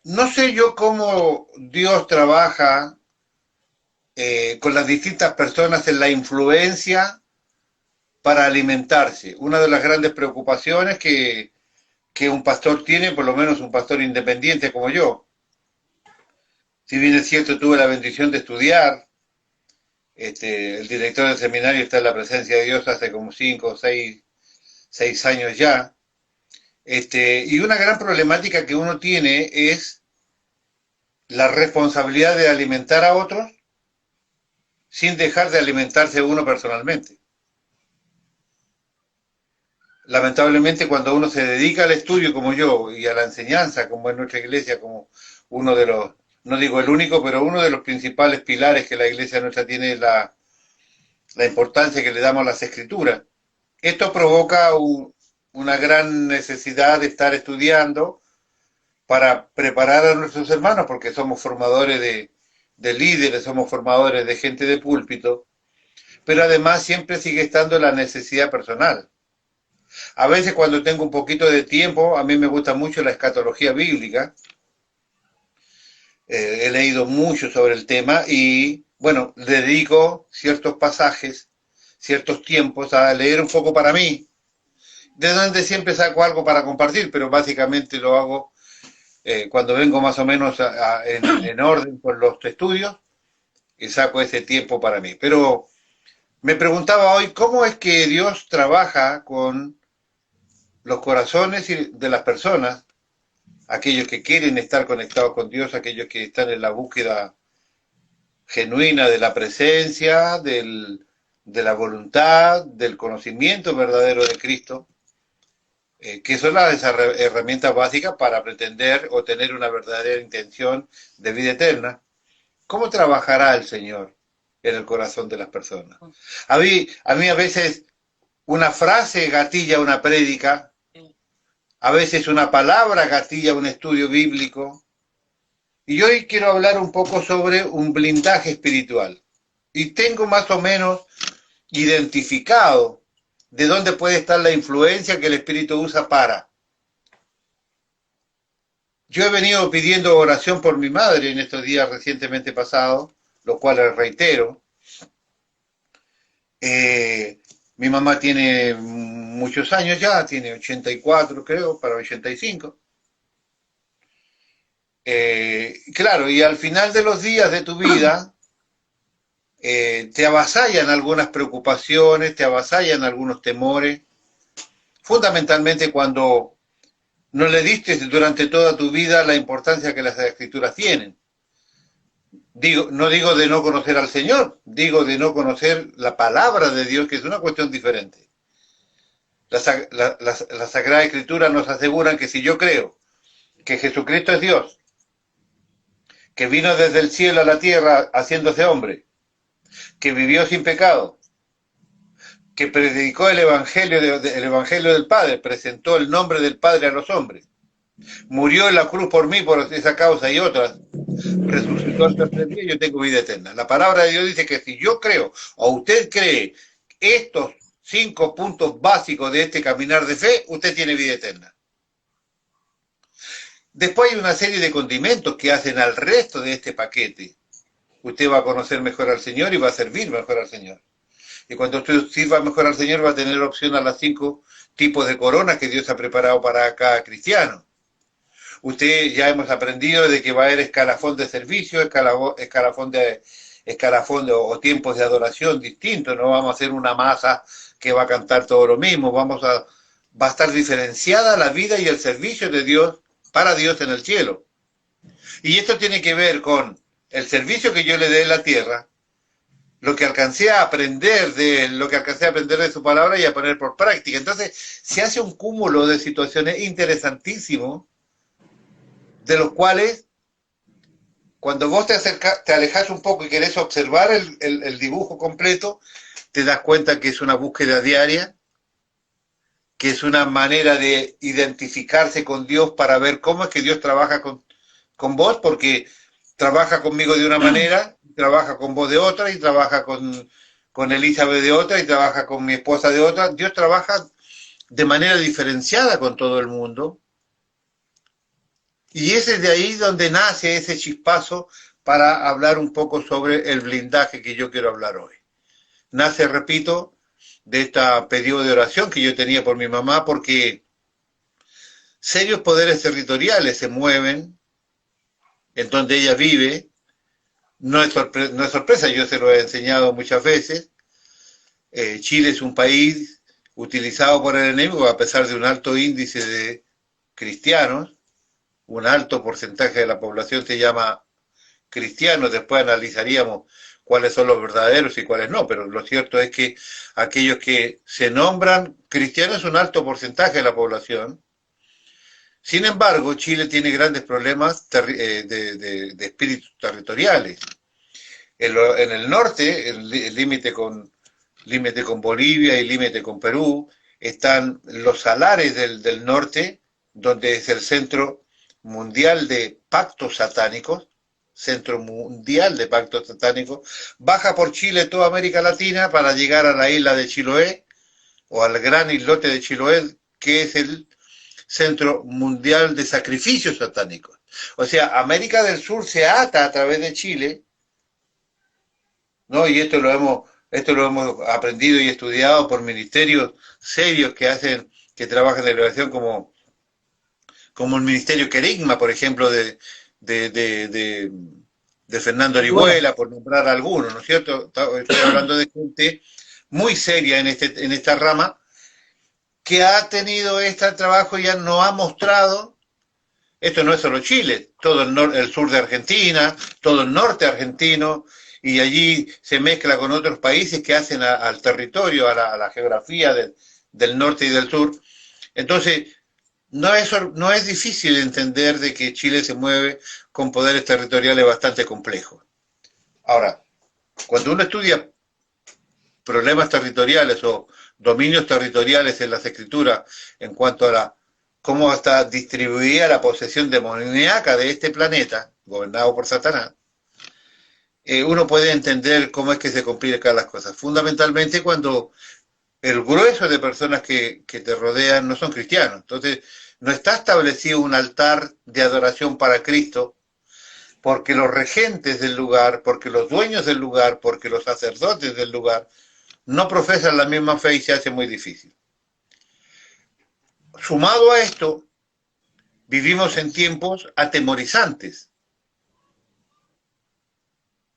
no sé yo cómo Dios trabaja con las distintas personas en la influencia para alimentarse. Una de las grandes preocupaciones que un pastor tiene, por lo menos un pastor independiente como yo. Si bien es cierto, tuve la bendición de estudiar, el director del seminario está en la presencia de Dios hace como 5 o 6 años ya. Y una gran problemática que uno tiene es la responsabilidad de alimentar a otros sin dejar de alimentarse uno personalmente. Lamentablemente, cuando uno se dedica al estudio como yo y a la enseñanza, como en nuestra iglesia, como uno de los, no digo el único, pero uno de los principales pilares que la iglesia nuestra tiene es la importancia que le damos a las escrituras. Esto provoca una gran necesidad de estar estudiando para preparar a nuestros hermanos, porque somos formadores de líderes, somos formadores de gente de púlpito, pero además siempre sigue estando la necesidad personal. A veces cuando tengo un poquito de tiempo, a mí me gusta mucho la escatología bíblica, he leído mucho sobre el tema y, bueno, dedico ciertos pasajes, ciertos tiempos a leer un poco para mí, de donde siempre saco algo para compartir, pero básicamente lo hago cuando vengo más o menos en orden con los estudios y saco ese tiempo para mí. Pero me preguntaba hoy, ¿cómo es que Dios trabaja con los corazones de las personas, aquellos que quieren estar conectados con Dios, aquellos que están en la búsqueda genuina de la presencia, de la voluntad, del conocimiento verdadero de Cristo, que son las herramientas básicas para pretender o tener una verdadera intención de vida eterna? ¿Cómo trabajará el Señor en el corazón de las personas? A mí a veces una frase gatilla una prédica, a veces una palabra gatilla un estudio bíblico. Y hoy quiero hablar un poco sobre un blindaje espiritual. Y tengo más o menos identificado de dónde puede estar la influencia que el Espíritu usa para. Yo he venido pidiendo oración por mi madre en estos días recientemente pasados, lo cual les reitero. Mi mamá tiene muchos años ya, tiene 84 creo, para 85. Claro, y al final de los días de tu vida te avasallan algunas preocupaciones, te avasallan algunos temores, fundamentalmente cuando no le diste durante toda tu vida la importancia que las escrituras tienen. No digo de no conocer al Señor, digo de no conocer la palabra de Dios, que es una cuestión diferente. La Sagrada Escritura nos aseguran que si yo creo que Jesucristo es Dios, que vino desde el cielo a la tierra haciéndose hombre, que vivió sin pecado, que predicó el evangelio del Padre, presentó el nombre del Padre a los hombres, murió en la cruz por mí, por esa causa y otras, resucitó al tercer día y yo tengo vida eterna. La palabra de Dios dice que si yo creo o usted cree estos 5 puntos básicos de este caminar de fe, usted tiene vida eterna. Después hay una serie de condimentos que hacen al resto de este paquete. Usted va a conocer mejor al Señor y va a servir mejor al Señor. Y cuando usted sirva mejor al Señor va a tener opción a las 5 tipos de coronas que Dios ha preparado para cada cristiano. Usted ya hemos aprendido de que va a haber escalafón de servicio, escalafón o tiempos de adoración distintos. No vamos a hacer una masa que va a cantar todo lo mismo. Va a estar diferenciada la vida y el servicio de Dios para Dios en el cielo. Y esto tiene que ver con el servicio que yo le dé en la tierra, lo que alcancé a aprender de su palabra y a poner por práctica. Entonces, se hace un cúmulo de situaciones interesantísimos, de los cuales, cuando vos te alejas un poco y querés observar el dibujo completo, te das cuenta que es una búsqueda diaria, que es una manera de identificarse con Dios para ver cómo es que Dios trabaja con vos, porque trabaja conmigo de una manera, trabaja con vos de otra, y trabaja con Elizabeth de otra, y trabaja con mi esposa de otra. Dios trabaja de manera diferenciada con todo el mundo. Y ese es de ahí donde nace ese chispazo para hablar un poco sobre el blindaje que yo quiero hablar hoy. Nace, repito, de este pedido de oración que yo tenía por mi mamá, porque serios poderes territoriales se mueven en donde ella vive. No es sorpresa, yo se lo he enseñado muchas veces. Chile es un país utilizado por el enemigo a pesar de un alto índice de cristianos. Un alto porcentaje de la población se llama cristianos. Después analizaríamos cuáles son los verdaderos y cuáles no, pero lo cierto es que aquellos que se nombran cristianos es un alto porcentaje de la población. Sin embargo, Chile tiene grandes problemas de espíritus territoriales. En el norte, el límite con Bolivia y límite con Perú, están los salares del norte, donde es el centro mundial de pactos satánicos, baja por Chile toda América Latina para llegar a la isla de Chiloé, o al gran islote de Chiloé, que es el centro mundial de sacrificios satánicos. O sea, América del Sur se ata a través de Chile, ¿no? Y esto lo hemos aprendido y estudiado por ministerios serios que trabajan en la educación, como el Ministerio Querigma, por ejemplo, de Fernando Orihuela, por nombrar algunos, ¿no es cierto? Estoy hablando de gente muy seria en esta rama, que ha tenido este trabajo y ya nos ha mostrado, esto no es solo Chile, todo el sur de Argentina, todo el norte argentino, y allí se mezcla con otros países que hacen al territorio, a la geografía del norte y del sur. Entonces, no es difícil entender de que Chile se mueve con poderes territoriales bastante complejos. Ahora, cuando uno estudia problemas territoriales o dominios territoriales en las escrituras en cuanto a cómo está distribuida la posesión demoníaca de este planeta, gobernado por Satanás, uno puede entender cómo es que se complican las cosas. Fundamentalmente cuando el grueso de personas que te rodean no son cristianos. Entonces, no está establecido un altar de adoración para Cristo, porque los regentes del lugar, porque los dueños del lugar, porque los sacerdotes del lugar no profesan la misma fe y se hace muy difícil. Sumado a esto, vivimos en tiempos atemorizantes.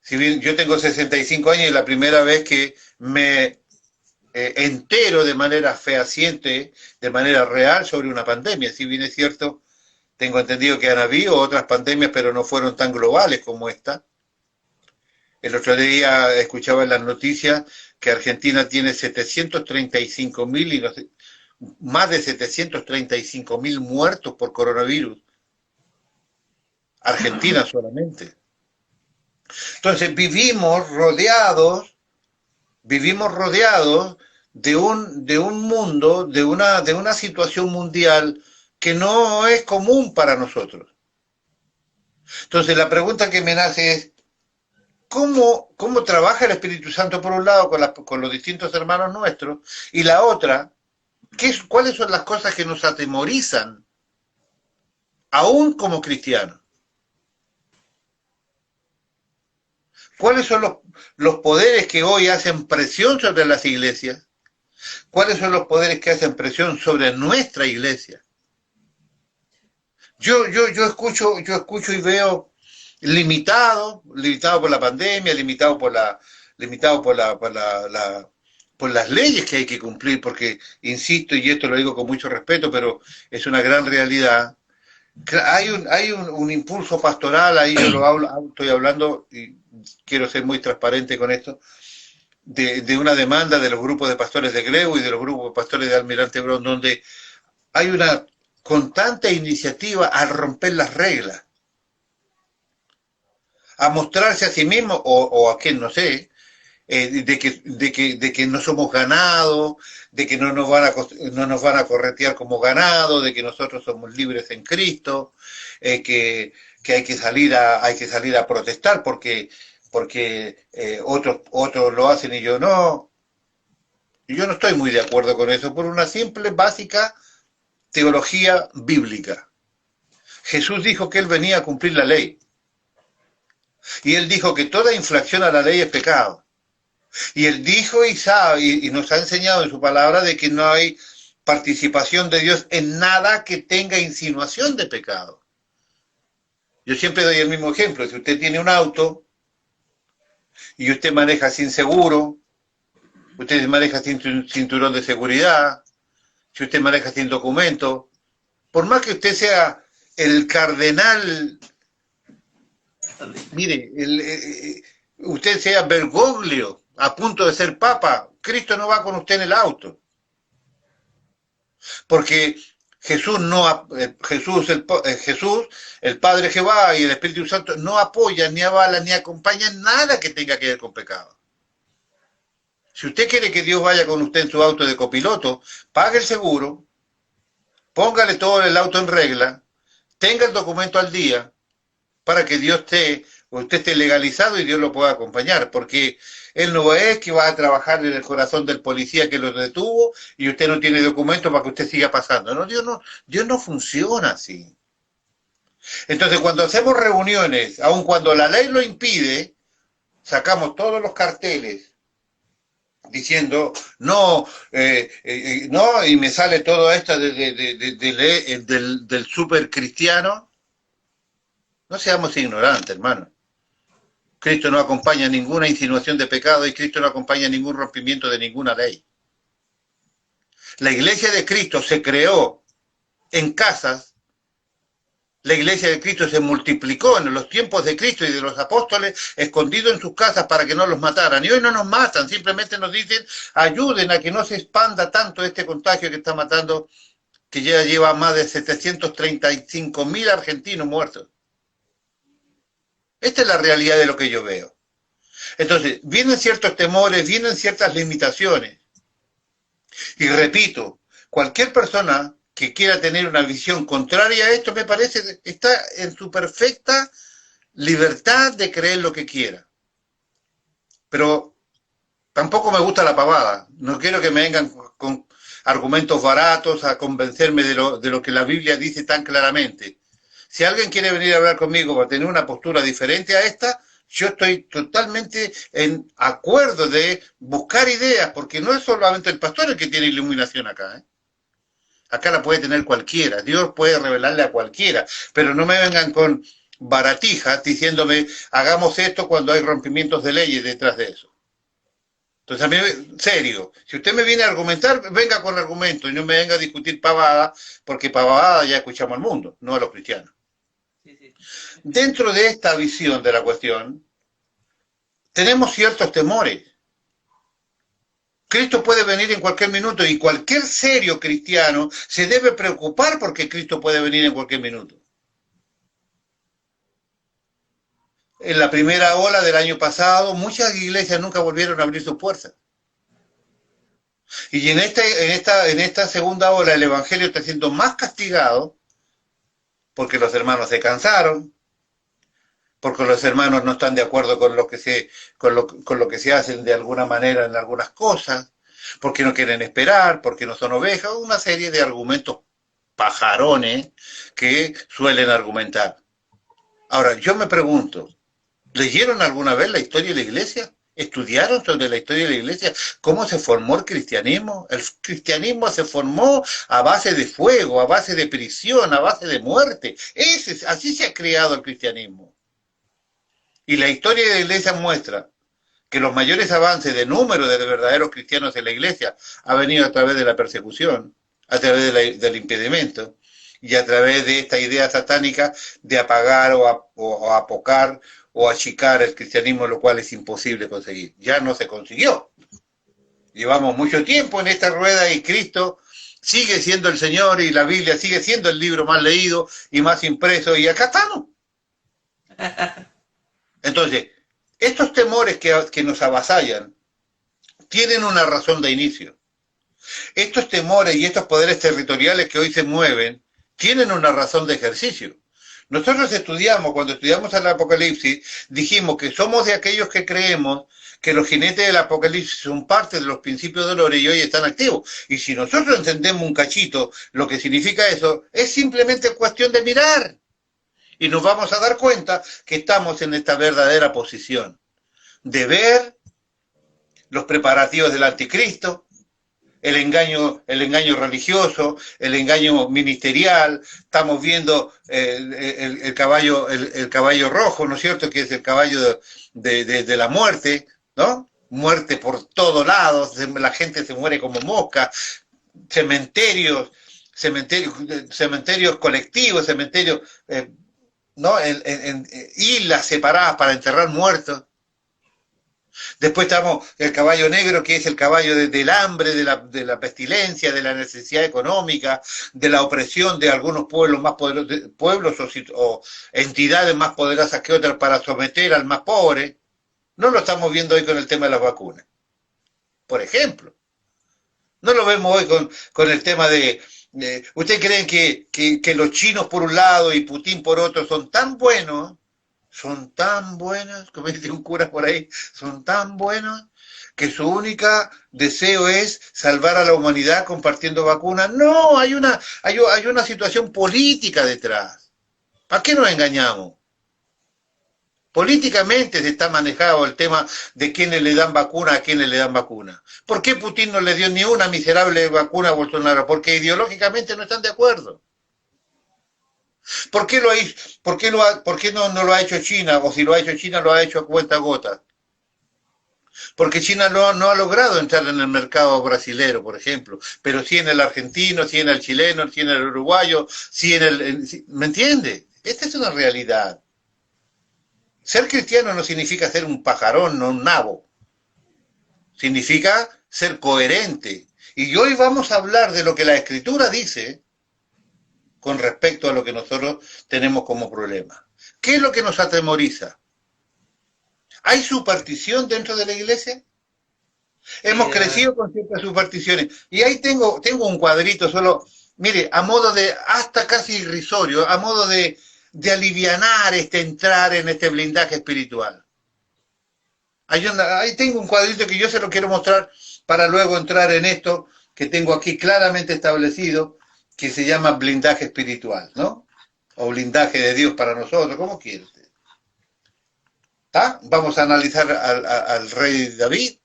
Si bien yo tengo 65 años y la primera vez que me entero de manera fehaciente, de manera real sobre una pandemia, si bien es cierto, tengo entendido que han habido otras pandemias, pero no fueron tan globales como esta. El otro día escuchaba en las noticias que Argentina tiene 735.000 y no sé, más de 735.000 muertos por coronavirus. Argentina solamente. Entonces vivimos rodeados de un mundo, de una situación mundial que no es común para nosotros. Entonces la pregunta que me nace es, ¿cómo trabaja el Espíritu Santo por un lado con los distintos hermanos nuestros? Y la otra, ¿cuáles son las cosas que nos atemorizan, aún como cristianos? ¿Cuáles son los poderes que hoy hacen presión sobre las iglesias? ¿Cuáles son los poderes que hacen presión sobre nuestra iglesia? Yo escucho y veo limitado por la pandemia, limitado por las leyes que hay que cumplir, porque, insisto, y esto lo digo con mucho respeto, pero es una gran realidad. Hay un impulso pastoral, ahí yo estoy hablando y quiero ser muy transparente con esto, de una demanda de los grupos de pastores de Greu y de los grupos de pastores de Almirante Brown, donde hay una constante iniciativa a romper las reglas, a mostrarse a sí mismo, o a quien no sé, de que no somos ganado, de que no nos van a corretear como ganado, de que nosotros somos libres en Cristo, que hay que salir a protestar porque otros lo hacen y yo no. Y yo no estoy muy de acuerdo con eso, por una simple, básica teología bíblica. Jesús dijo que él venía a cumplir la ley. Y él dijo que toda infracción a la ley es pecado. Y él dijo y sabe, y nos ha enseñado en su palabra de que no hay participación de Dios en nada que tenga insinuación de pecado. Yo siempre doy el mismo ejemplo. Si usted tiene un auto y usted maneja sin seguro, usted maneja sin cinturón de seguridad, si usted maneja sin documento, por más que usted sea el cardenal, mire, usted sea Bergoglio, a punto de ser papa, Cristo no va con usted en el auto. Porque Jesús, el Padre Jehová y el Espíritu Santo no apoyan, ni avalan, ni acompañan nada que tenga que ver con pecado. Si usted quiere que Dios vaya con usted en su auto de copiloto, pague el seguro, póngale todo el auto en regla, tenga el documento al día, para que usted esté legalizado y Dios lo pueda acompañar, porque él no es que va a trabajar en el corazón del policía que lo detuvo y usted no tiene documento para que usted siga pasando. No, Dios no funciona así. Entonces, cuando hacemos reuniones, aun cuando la ley lo impide, sacamos todos los carteles diciendo, no, y me sale todo esto del super cristiano. No seamos ignorantes, hermano. Cristo no acompaña ninguna insinuación de pecado y Cristo no acompaña ningún rompimiento de ninguna ley. La iglesia de Cristo se creó en casas, la iglesia de Cristo se multiplicó en los tiempos de Cristo y de los apóstoles, escondido en sus casas para que no los mataran. Y hoy no nos matan, simplemente nos dicen, ayuden a que no se expanda tanto este contagio que está matando, que ya lleva más de 735.000 argentinos muertos. Esta es la realidad de lo que yo veo. Entonces, vienen ciertos temores, vienen ciertas limitaciones. Y repito, cualquier persona que quiera tener una visión contraria a esto, me parece, está en su perfecta libertad de creer lo que quiera. Pero tampoco me gusta la pavada. No quiero que me vengan con argumentos baratos a convencerme de lo que la Biblia dice tan claramente. Si alguien quiere venir a hablar conmigo para tener una postura diferente a esta, yo estoy totalmente en acuerdo de buscar ideas, porque no es solamente el pastor el que tiene iluminación acá, ¿eh? Acá la puede tener cualquiera, Dios puede revelarle a cualquiera, pero no me vengan con baratijas diciéndome, hagamos esto cuando hay rompimientos de leyes detrás de eso. Entonces, a mí, serio, si usted me viene a argumentar, venga con argumentos y no me venga a discutir pavada, porque pavada ya escuchamos al mundo, no a los cristianos. Dentro de esta visión de la cuestión, tenemos ciertos temores. Cristo puede venir en cualquier minuto y cualquier serio cristiano se debe preocupar porque Cristo puede venir en cualquier minuto. En la primera ola del año pasado, muchas iglesias nunca volvieron a abrir sus puertas. Y en esta segunda ola el Evangelio está siendo más castigado porque los hermanos se cansaron, porque los hermanos no están de acuerdo con lo que se hacen de alguna manera en algunas cosas, porque no quieren esperar, porque no son ovejas, una serie de argumentos pajarones que suelen argumentar. Ahora, yo me pregunto, ¿leyeron alguna vez la historia de la iglesia? ¿Estudiaron sobre la historia de la iglesia? ¿Cómo se formó el cristianismo? El cristianismo se formó a base de fuego, a base de prisión, a base de muerte. Así se ha creado el cristianismo. Y la historia de la iglesia muestra que los mayores avances de número de verdaderos cristianos en la iglesia ha venido a través de la persecución, a través del impedimento y a través de esta idea satánica de apagar o apocar o achicar el cristianismo, lo cual es imposible conseguir. Ya no se consiguió. Llevamos mucho tiempo en esta rueda y Cristo sigue siendo el Señor y la Biblia sigue siendo el libro más leído y más impreso y acá estamos. Entonces, estos temores que nos avasallan tienen una razón de inicio. Estos temores y estos poderes territoriales que hoy se mueven tienen una razón de ejercicio. Nosotros cuando estudiamos el Apocalipsis, dijimos que somos de aquellos que creemos que los jinetes del Apocalipsis son parte de los principios de dolores y hoy están activos. Y si nosotros entendemos un cachito lo que significa eso, es simplemente cuestión de mirar. Y nos vamos a dar cuenta que estamos en esta verdadera posición de ver los preparativos del anticristo, el engaño religioso, el engaño ministerial. Estamos viendo el caballo rojo, ¿no es cierto?, que es el caballo de la muerte, ¿no? Muerte por todos lados, la gente se muere como mosca, cementerios colectivos, cementerios, ¿no? En islas separadas para enterrar muertos. Después estamos el caballo negro, que es el caballo del hambre, de la pestilencia, de la necesidad económica, de la opresión de algunos pueblos más poderosos, o entidades más poderosas que otras para someter al más pobre. No lo estamos viendo hoy con el tema de las vacunas, por ejemplo. No lo vemos hoy con el tema ¿ustedes creen que los chinos por un lado y Putin por otro son tan buenos? Son tan buenos, como dice un cura por ahí, son tan buenos que su único deseo es salvar a la humanidad compartiendo vacunas. No, hay una situación política detrás. ¿Para qué nos engañamos? Políticamente se está manejado el tema de quiénes le dan vacuna, a quiénes le dan vacuna. ¿Por qué Putin no le dio ni una miserable vacuna a Bolsonaro? Porque ideológicamente no están de acuerdo. ¿Por qué no lo ha hecho China? O si lo ha hecho China, lo ha hecho a cuentagotas. Porque China no ha logrado entrar en el mercado brasilero, por ejemplo, pero sí en el argentino, sí en el chileno, sí en el uruguayo, sí ¿me entiende? Esta es una realidad. Ser cristiano no significa ser un pajarón, no un nabo. Significa ser coherente. Y hoy vamos a hablar de lo que la Escritura dice con respecto a lo que nosotros tenemos como problema. ¿Qué es lo que nos atemoriza? ¿Hay superstición dentro de la iglesia? Hemos crecido con ciertas supersticiones. Y ahí tengo un cuadrito solo, mire, a modo de, hasta casi irrisorio, a modo de alivianar entrar en este blindaje espiritual. Ahí tengo un cuadrito que yo se lo quiero mostrar para luego entrar en esto que tengo aquí claramente establecido, que se llama blindaje espiritual, ¿no? O blindaje de Dios para nosotros, como quiera usted. ¿Está? Vamos a analizar al rey David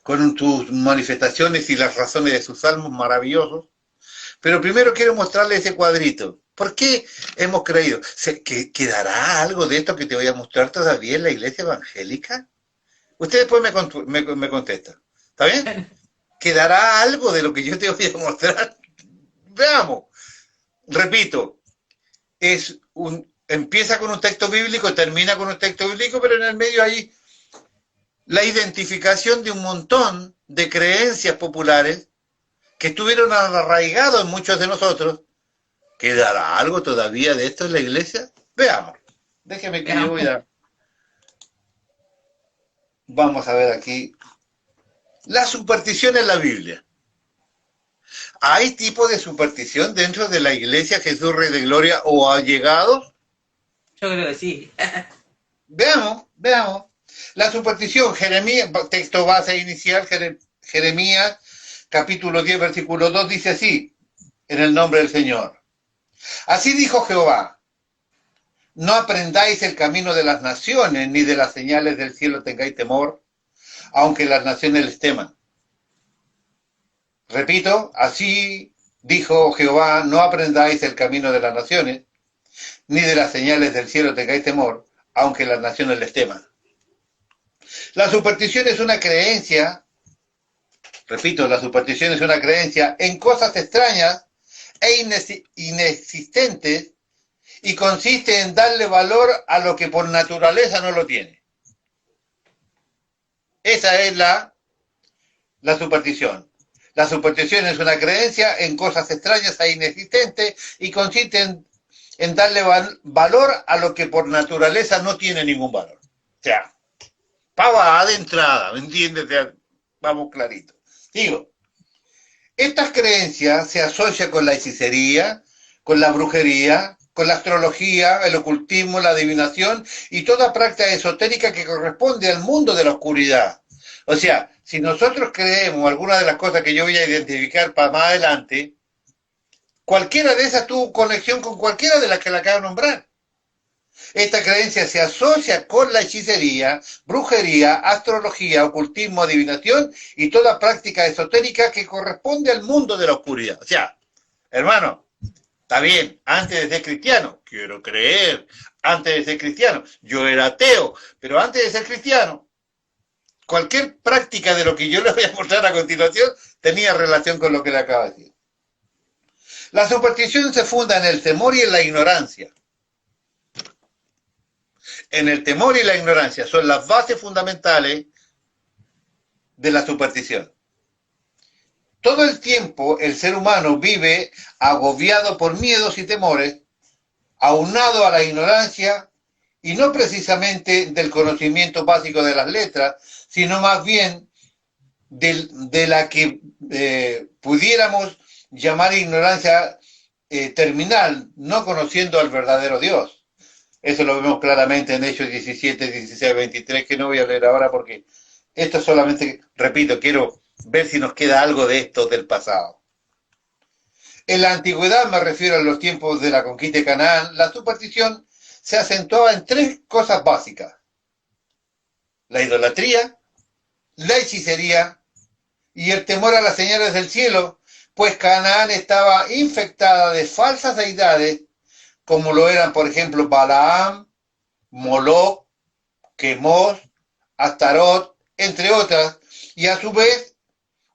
con sus manifestaciones y las razones de sus salmos maravillosos. Pero primero quiero mostrarle ese cuadrito. ¿Por qué hemos creído? ¿Quedará algo de esto que te voy a mostrar todavía en la iglesia evangélica? Usted después me contesta. ¿Está bien? ¿Quedará algo de lo que yo te voy a mostrar? Veamos. Repito, empieza con un texto bíblico, termina con un texto bíblico, pero en el medio hay la identificación de un montón de creencias populares que estuvieron arraigados en muchos de nosotros. ¿Quedará algo todavía de esto en la iglesia? Veamos. Déjeme que yo voy a... Vamos a ver aquí. La superstición en la Biblia. ¿Hay tipo de superstición dentro de la iglesia Jesús Rey de Gloria o ha llegado? Yo creo que sí. Veamos. La superstición, Jeremías, texto base inicial, Jeremías, capítulo 10, versículo 2, dice así, en el nombre del Señor. Así dijo Jehová, no aprendáis el camino de las naciones, ni de las señales del cielo tengáis temor, aunque las naciones les teman. Repito, así dijo Jehová, no aprendáis el camino de las naciones, ni de las señales del cielo tengáis temor, aunque las naciones les teman. La superstición es una creencia, repito, la superstición es una creencia en cosas extrañas e inexistentes y consiste en darle valor a lo que por naturaleza no lo tiene. Esa es la superstición. La superstición es una creencia en cosas extrañas e inexistentes y consiste en darle valor a lo que por naturaleza no tiene ningún valor. O sea, pava de entrada, ¿me entiendes? Vamos clarito. Digo, estas creencias se asocian con la hechicería, con la brujería, con la astrología, el ocultismo, la adivinación y toda práctica esotérica que corresponde al mundo de la oscuridad. O sea, si nosotros creemos algunas de las cosas que yo voy a identificar para más adelante, Cualquiera de esas tuvo conexión con cualquiera de las que le acabo de nombrar. Esta creencia se asocia con la hechicería, brujería, astrología, ocultismo, adivinación y toda práctica esotérica que corresponde al mundo de la oscuridad. O sea, hermano, está bien, antes de ser cristiano, quiero creer, antes de ser cristiano, yo era ateo, pero antes de ser cristiano, cualquier práctica de lo que yo les voy a mostrar a continuación tenía relación con lo que le acabo de decir. La superstición se funda en el temor y en la ignorancia. En el temor y la ignorancia son las bases fundamentales de la superstición. Todo el tiempo el ser humano vive agobiado por miedos y temores, aunado a la ignorancia y no precisamente del conocimiento básico de las letras, sino más bien de la que pudiéramos llamar ignorancia terminal, no conociendo al verdadero Dios. Eso lo vemos claramente en Hechos 17, 16, 23, que no voy a leer ahora porque esto solamente, repito, quiero ver si nos queda algo de esto del pasado. En la antigüedad, me refiero a los tiempos de la conquista de Canaán, la superstición se acentuaba en tres cosas básicas: la idolatría, la hechicería y el temor a las señales del cielo, pues Canaán estaba infectada de falsas deidades, como lo eran, por ejemplo, Balaam, Moloch, Quemos, Astarot, entre otras, y a su vez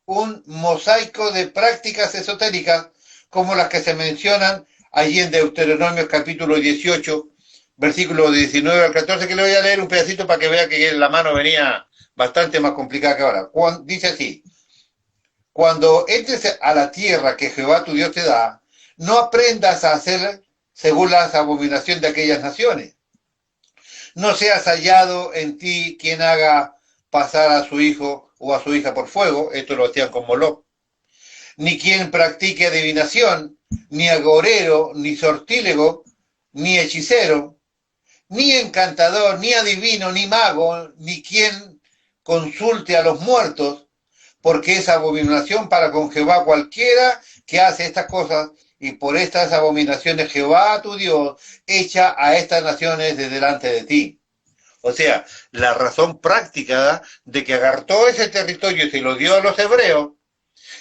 un mosaico de prácticas esotéricas como las que se mencionan allí en Deuteronomio capítulo 18, versículo 19 al 14, que le voy a leer un pedacito para que vea que la mano venía bastante más complicada que ahora. Dice así: cuando entres a la tierra que Jehová tu Dios te da, no aprendas a hacer según las abominaciones de aquellas naciones. No seas hallado en ti quien haga pasar a su hijo o a su hija por fuego, esto lo hacían con Moloch, ni quien practique adivinación, ni agorero, ni sortílego, ni hechicero, ni encantador, ni adivino, ni mago, ni quien consulte a los muertos, porque es abominación para con Jehová cualquiera que hace estas cosas, y por estas abominaciones Jehová tu Dios echa a estas naciones de delante de ti. O sea, la razón práctica de que agarró todo ese territorio y se lo dio a los hebreos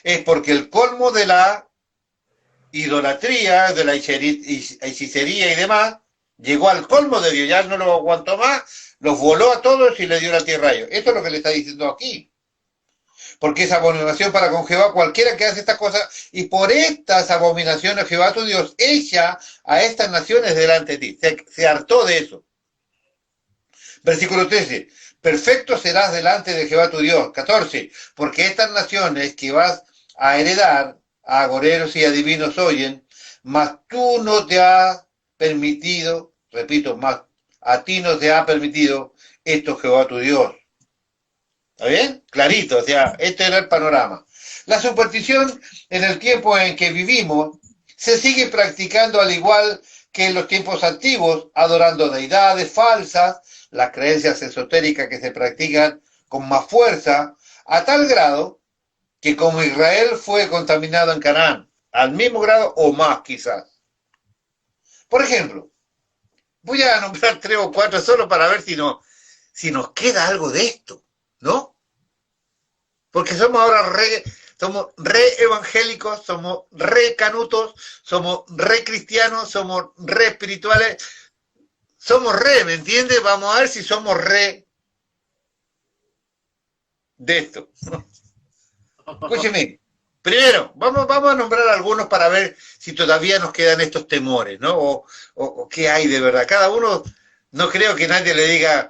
es porque el colmo de la idolatría, de la hechicería y demás, llegó al colmo de Dios, ya no lo aguantó más, los voló a todos y le dio la tierra a ellos. Esto es lo que le está diciendo aquí. Porque es abominación para con Jehová cualquiera que hace estas cosas, y por estas abominaciones Jehová tu Dios echa a estas naciones delante de ti. Se hartó de eso. Versículo 13: perfecto serás delante de Jehová tu Dios. 14: porque estas naciones que vas a heredar, a agoreros y adivinos oyen, mas tú no te has permitido, repito, mas a ti no te ha permitido esto Jehová tu Dios. ¿Está bien? Clarito, o sea, este era el panorama. La superstición en el tiempo en que vivimos se sigue practicando al igual que en los tiempos antiguos, adorando deidades falsas, las creencias esotéricas que se practican con más fuerza, a tal grado que como Israel fue contaminado en Canaán, al mismo grado o más quizás. Por ejemplo, voy a nombrar 3 o 4 solo para ver si nos queda algo de esto, ¿no? Porque somos ahora somos re evangélicos, somos re canutos, somos re cristianos, somos re espirituales, somos re, ¿me entiendes? Vamos a ver si somos re de esto. Escúcheme, primero, vamos a nombrar algunos para ver si todavía nos quedan estos temores, ¿no? O qué hay de verdad. Cada uno, no creo que nadie le diga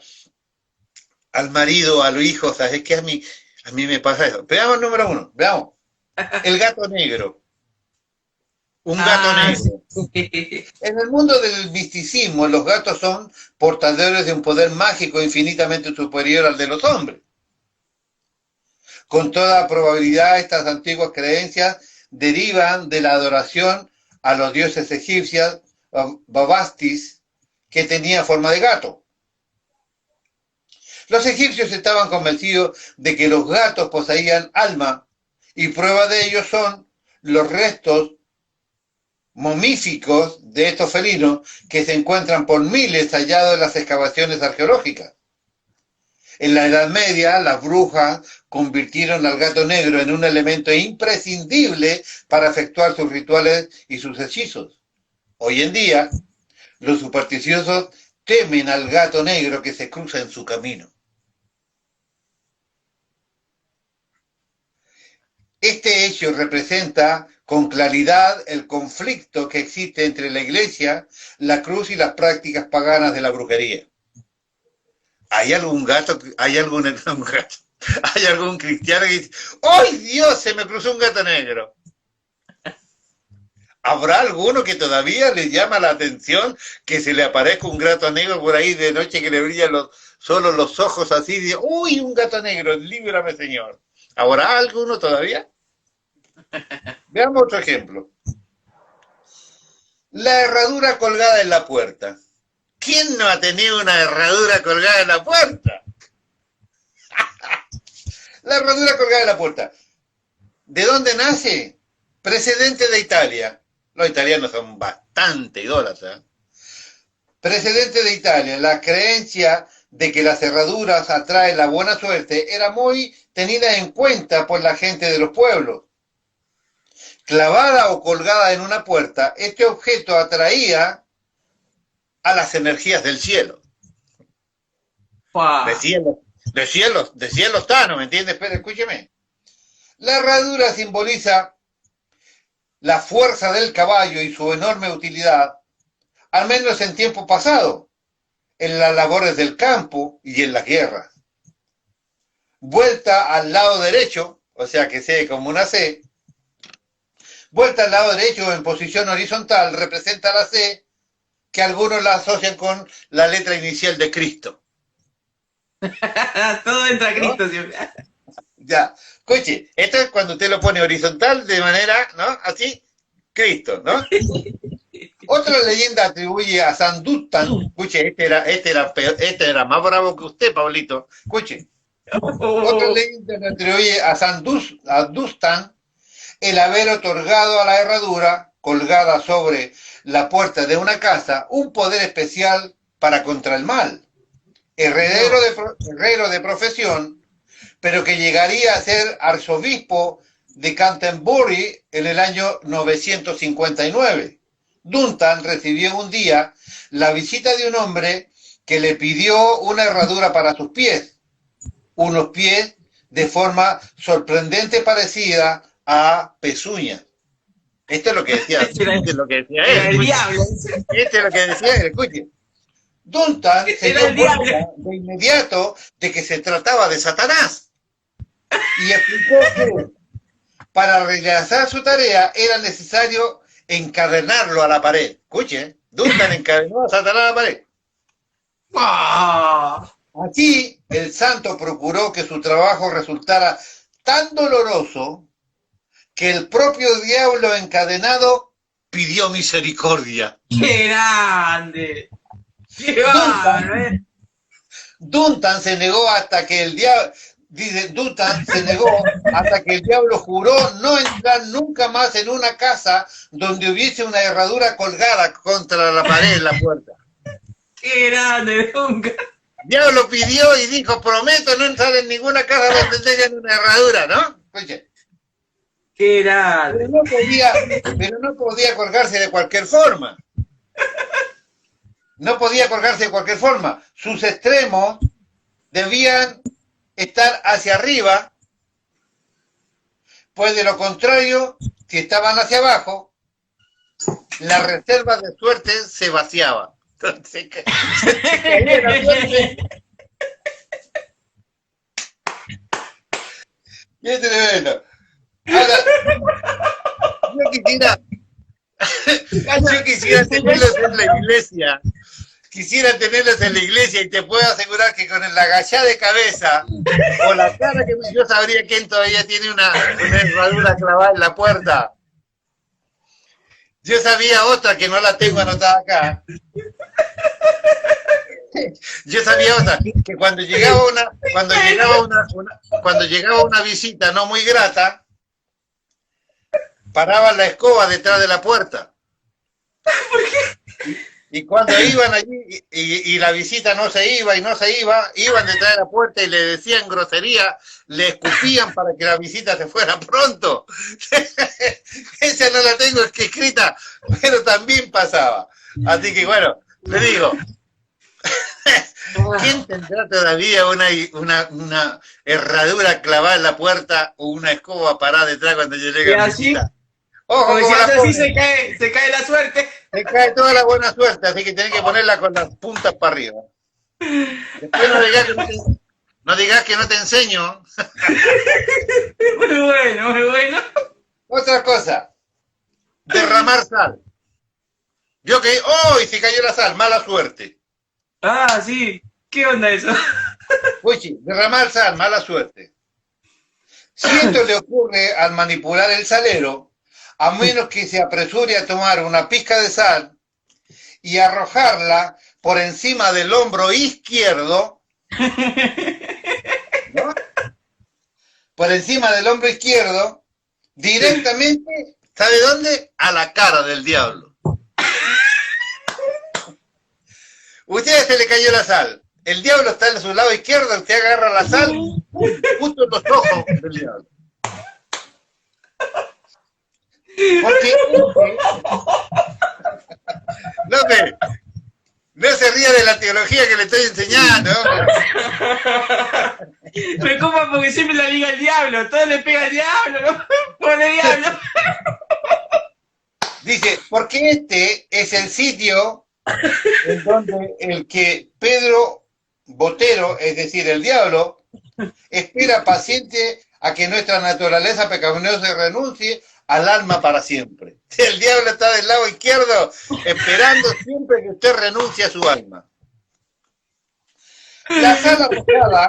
al marido, a los hijos, ¿sabes qué? A mí me pasa eso. Veamos el número 1, veamos. El gato negro. Un gato negro. Sí. En el mundo del misticismo, los gatos son portadores de un poder mágico infinitamente superior al de los hombres. Con toda probabilidad, estas antiguas creencias derivan de la adoración a los dioses egipcios, Babastis, que tenía forma de gato. Los egipcios estaban convencidos de que los gatos poseían alma, y prueba de ello son los restos momíficos de estos felinos que se encuentran por miles hallados en las excavaciones arqueológicas. En la Edad Media, las brujas convirtieron al gato negro en un elemento imprescindible para efectuar sus rituales y sus hechizos. Hoy en día, los supersticiosos temen al gato negro que se cruza en su camino. Este hecho representa con claridad el conflicto que existe entre la Iglesia, la cruz y las prácticas paganas de la brujería. ¿Hay algún gato, hay algún cristiano que dice, ¡ay Dios, se me cruzó un gato negro! ¿Habrá alguno que todavía le llama la atención que se le aparezca un gato negro por ahí de noche que le brillan solo los ojos así y dice, ¡uy, un gato negro, líbrame Señor! ¿Habrá alguno todavía? Veamos otro ejemplo. La herradura colgada en la puerta. ¿Quién no ha tenido una herradura colgada en la puerta? La herradura colgada en la puerta. ¿De dónde nace? Precedente de Italia. Los italianos son bastante idólatras. Precedente de Italia. La creencia de que las herraduras atraen la buena suerte era muy tenida en cuenta por la gente de los pueblos. Clavada o colgada en una puerta, este objeto atraía a las energías del cielo. Wow. De cielo está, ¿no me entiendes? Pero escúcheme. La herradura simboliza la fuerza del caballo y su enorme utilidad, al menos en tiempo pasado, en las labores del campo y en las guerras. Vuelta al lado derecho, o sea que C como una C, vuelta al lado derecho en posición horizontal representa la C, que algunos la asocian con la letra inicial de Cristo. Todo entra a Cristo, ¿no? siempre. Ya, escuche, esto es cuando usted lo pone horizontal de manera, ¿no? Así, Cristo, ¿no? Otra leyenda atribuye a San Dustan, escuche, este era más bravo que usted, Pablito, escuche. Otra leyenda le atribuye a a Dustan el haber otorgado a la herradura, colgada sobre la puerta de una casa, un poder especial para contra el mal. Herrero de profesión, pero que llegaría a ser arzobispo de Canterbury en el año 959. Duntan recibió un día la visita de un hombre que le pidió una herradura para sus pies, unos pies de forma sorprendente parecida a pezuñas. Esto es lo que decía, Este este es lo que decía Era él. el diablo. Este es lo que decía él, escuche. Duntan se Era dio el diablo. cuenta de inmediato de que se trataba de Satanás y explicó que para realizar su tarea era necesario encadenarlo a la pared. Escuche, Duntan encadenó a Satanás a la pared. Wow. Aquí el santo procuró que su trabajo resultara tan doloroso que el propio diablo encadenado pidió misericordia. ¡Qué grande! ¡Qué bárbaro! Duntan se negó hasta que el diablo, dice, Duntan se negó hasta que el diablo juró no entrar nunca más en una casa donde hubiese una herradura colgada contra la pared en la puerta. ¡Qué grande, nunca! Diablo pidió y dijo, prometo no entrar en ninguna casa donde tengan una herradura, ¿no? Oye, ¡Qué grande! pero no podía colgarse de cualquier forma. No podía colgarse de cualquier forma. Sus extremos debían estar hacia arriba, pues de lo contrario, si estaban hacia abajo, la reserva de suerte se vaciaba. Entonces, se caía la suerte. Qué tremendo. Ahora, yo quisiera tenerlos en la iglesia. Quisiera tenerlos en la iglesia y te puedo asegurar que con la agachada de cabeza o la cara que yo sabría quién todavía tiene una herradura clavada en la puerta. Yo sabía otra que no la tengo anotada acá. Yo sabía otra, que cuando llegaba una visita no muy grata, paraban la escoba detrás de la puerta. Y cuando iban allí y la visita no se iba y no se iba, iban detrás de la puerta y le decían grosería, le escupían para que la visita se fuera pronto. Esa no la tengo escrita, pero también pasaba. Así que bueno, le digo, ¿quién tendrá todavía una herradura clavada en la puerta o una escoba parada detrás cuando yo llegue Y a la así, visita? Ojo, como como decías, la así ponen. se cae la suerte. Te cae toda la buena suerte, así que tenés que ponerla con las puntas para arriba. Después no digas que no te enseño. Muy bueno, muy bueno. Otra cosa, derramar sal. Yo que, ¡oh! Y se cayó la sal, mala suerte. Ah, sí. ¿Qué onda eso? Uy, sí, derramar sal, mala suerte. Si esto le ocurre al manipular el salero, a menos que se apresure a tomar una pizca de sal y arrojarla por encima del hombro izquierdo, ¿no? Por encima del hombro izquierdo, directamente, ¿sabe dónde? A la cara del diablo. Usted se le cayó la sal. El diablo está en su lado izquierdo, usted agarra la sal, justo en los ojos del diablo. Porque López, no se ría de la teología que le estoy enseñando. Me copa porque siempre la liga el diablo. Todo le pega al diablo, ¿no? Pobre diablo. Dice, porque este es el sitio en donde el que Pedro Botero, es decir, el diablo, espera paciente a que nuestra naturaleza pecaminosa renuncie al alma para siempre. El diablo está del lado izquierdo esperando siempre que usted renuncie a su alma. La sal arrojada,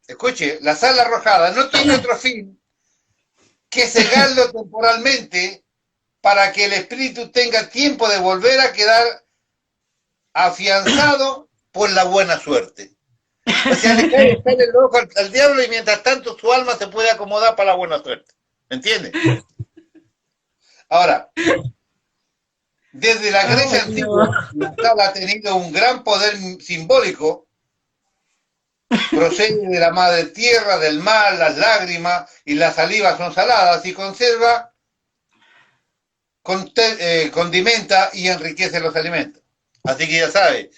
escuche, la sal arrojada no tiene otro fin que cegarlo temporalmente para que el espíritu tenga tiempo de volver a quedar afianzado por la buena suerte. O sea, le cae el ojo al diablo y mientras tanto su alma se puede acomodar para la buena suerte. ¿Me entiende? Ahora, desde la Grecia antigua, la sal ha tenido un gran poder simbólico. Procede de la madre tierra, del mar, las lágrimas y la saliva son saladas y conserva, condimenta y enriquece los alimentos. Así que ya sabe,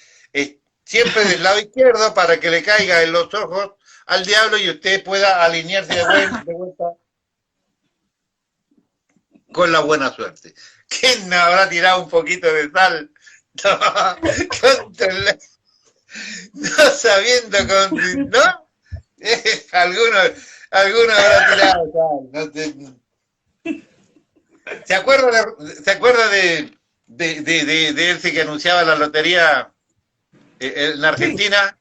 siempre del lado izquierdo para que le caiga en los ojos al diablo y usted pueda alinearse de vuelta con la buena suerte. ¿Quién no habrá tirado un poquito de sal? No sabiendo con... ¿No? Alguno habrá tirado sal. ¿Se acuerda de ese que anunciaba la lotería en Argentina?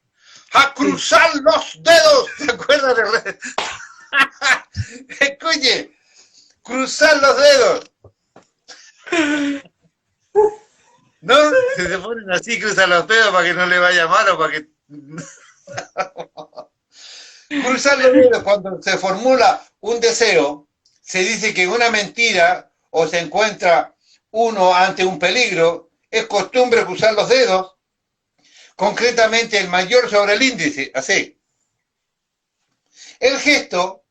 ¡A cruzar los dedos! ¿Se acuerda de... Escuche, cruzar los dedos. ¿No? Se ponen así, cruzan los dedos para que no le vaya mal o para que... Cruzar los dedos cuando se formula un deseo, se dice que una mentira o se encuentra uno ante un peligro, es costumbre cruzar los dedos, concretamente el mayor sobre el índice, así. El gesto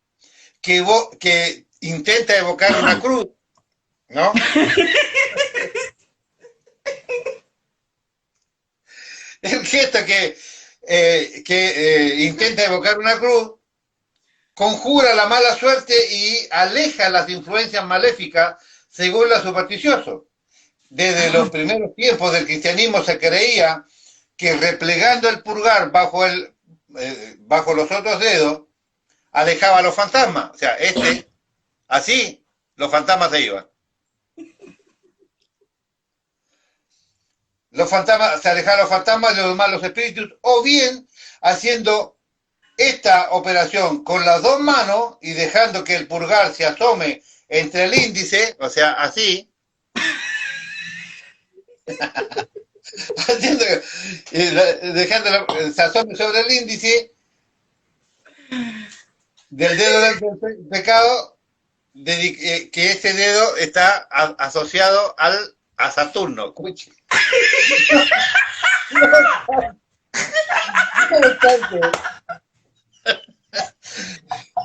que intenta evocar una cruz, ¿no? El gesto que intenta evocar una cruz conjura la mala suerte y aleja las influencias maléficas según los supersticiosos. Desde los primeros tiempos del cristianismo se creía que replegando el pulgar bajo los otros dedos alejaba a los fantasmas. O sea, así los fantasmas se iban. Se alejaban los fantasmas y los malos espíritus, o bien haciendo esta operación con las dos manos y dejando que el pulgar se asome entre el índice, o sea, así, dejando se asome sobre el índice del dedo del pecado, que ese dedo está asociado al a Saturno. Escuche.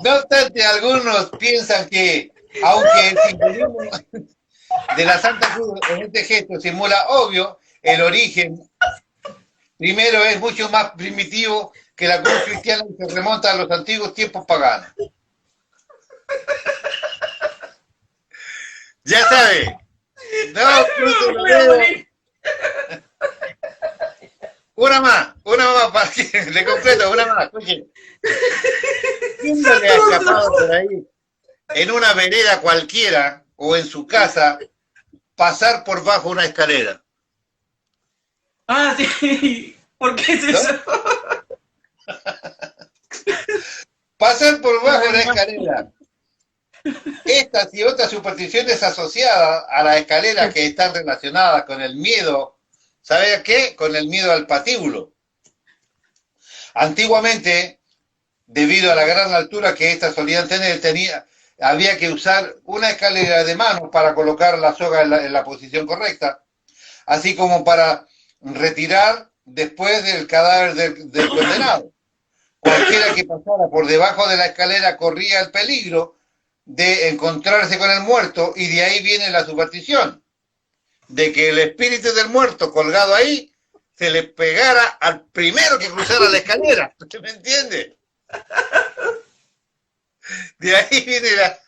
No obstante, algunos piensan que, aunque el simbolismo de la Santa Cruz en este gesto simula obvio el origen, primero es mucho más primitivo que la cruz cristiana y se remonta a los antiguos tiempos paganos. Ya sabe, no cruce los dedos. Una más para que le completo, una más, escuche. ¿Quién no le ha escapado por ahí en una vereda cualquiera o en su casa pasar por bajo una escalera? Ah, sí. ¿Por qué es eso? ¿No? Pasar por bajo una escalera. Estas y otras supersticiones asociadas a la escalera que están relacionadas con el miedo, ¿sabe a qué? Con el miedo al patíbulo. Antiguamente, debido a la gran altura que éstas solían tener, había que usar una escalera de mano para colocar la soga en la posición correcta, así como para retirar después del cadáver del condenado. Cualquiera que pasara por debajo de la escalera corría el peligro de encontrarse con el muerto, y de ahí viene la superstición, de que el espíritu del muerto colgado ahí se le pegara al primero que cruzara la escalera. ¿Usted me entiende? De ahí viene la...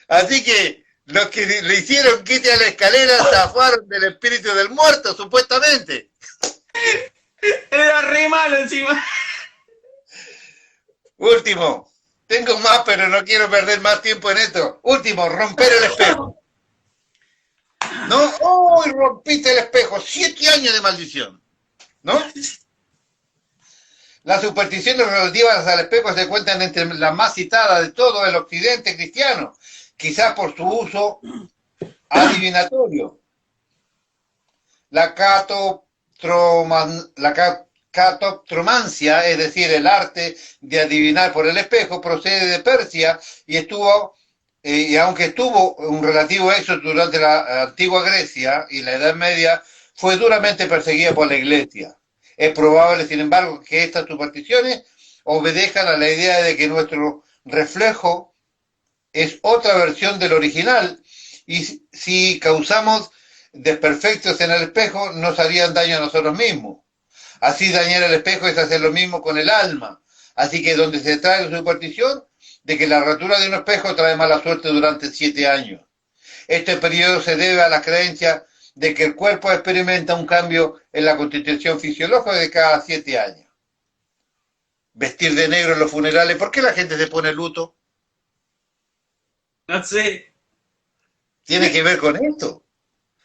Así que los que le hicieron quite a la escalera zafaron del espíritu del muerto, supuestamente. Era re malo encima. Último. Tengo más, pero no quiero perder más tiempo en esto. Último, romper el espejo. ¿No? ¡Uy, rompiste el espejo! 7 años de maldición. ¿No? Las supersticiones relativas al espejo se cuentan entre las más citadas de todo el occidente cristiano, quizás por su uso adivinatorio. La catoptromancia, es decir, el arte de adivinar por el espejo, procede de Persia y aunque tuvo un relativo éxito durante la antigua Grecia y la Edad Media, fue duramente perseguida por la Iglesia. Es probable, sin embargo, que estas supersticiones obedezcan a la idea de que nuestro reflejo es otra versión del original, y si causamos desperfectos en el espejo, nos harían daño a nosotros mismos. Así dañar el espejo es hacer lo mismo con el alma. Así que donde se trae la superstición de que la rotura de un espejo trae mala suerte durante 7 años. Este periodo se debe a la creencia de que el cuerpo experimenta un cambio en la constitución fisiológica de cada 7 años. Vestir de negro en los funerales. ¿Por qué la gente se pone luto? No sé. Tiene que ver con esto.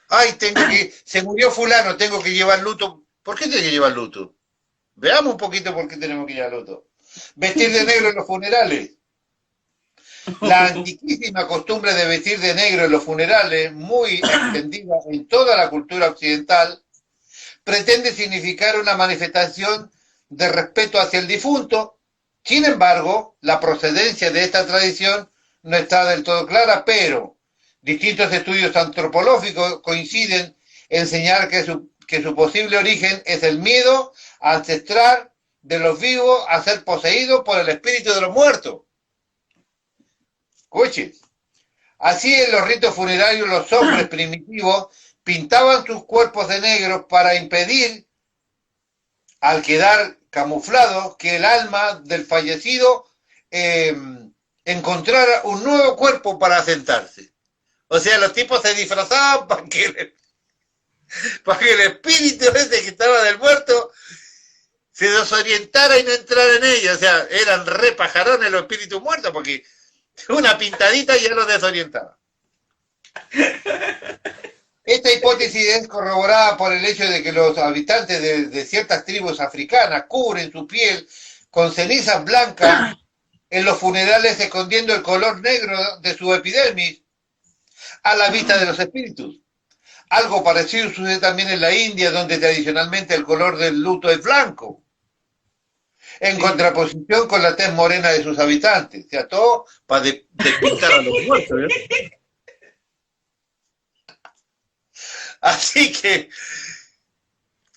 Ay, se murió fulano, tengo que llevar luto. ¿Por qué tiene que llevar luto? Veamos un poquito por qué tenemos que llevar luto. Vestir de negro en los funerales. La antiquísima costumbre de vestir de negro en los funerales, muy extendida en toda la cultura occidental, pretende significar una manifestación de respeto hacia el difunto. Sin embargo, la procedencia de esta tradición no está del todo clara, pero distintos estudios antropológicos coinciden en señalar que su posible origen es el miedo ancestral de los vivos a ser poseídos por el espíritu de los muertos. Escuchen. Así en los ritos funerarios los hombres primitivos pintaban sus cuerpos de negro para impedir, al quedar camuflados, que el alma del fallecido encontrara un nuevo cuerpo para asentarse. O sea, los tipos se disfrazaban para que el espíritu ese que estaba del muerto se desorientara y no entrara en ella. O sea, eran re pajarones los espíritus muertos, porque una pintadita ya los desorientaba. Esta hipótesis es corroborada por el hecho de que los habitantes de ciertas tribus africanas cubren su piel con cenizas blancas en los funerales, escondiendo el color negro de su epidermis a la vista de los espíritus. Algo parecido sucede también en la India, donde tradicionalmente el color del luto es blanco, en contraposición con la tez morena de sus habitantes. O sea, todo para despintar a los muertos, ¿eh? Así que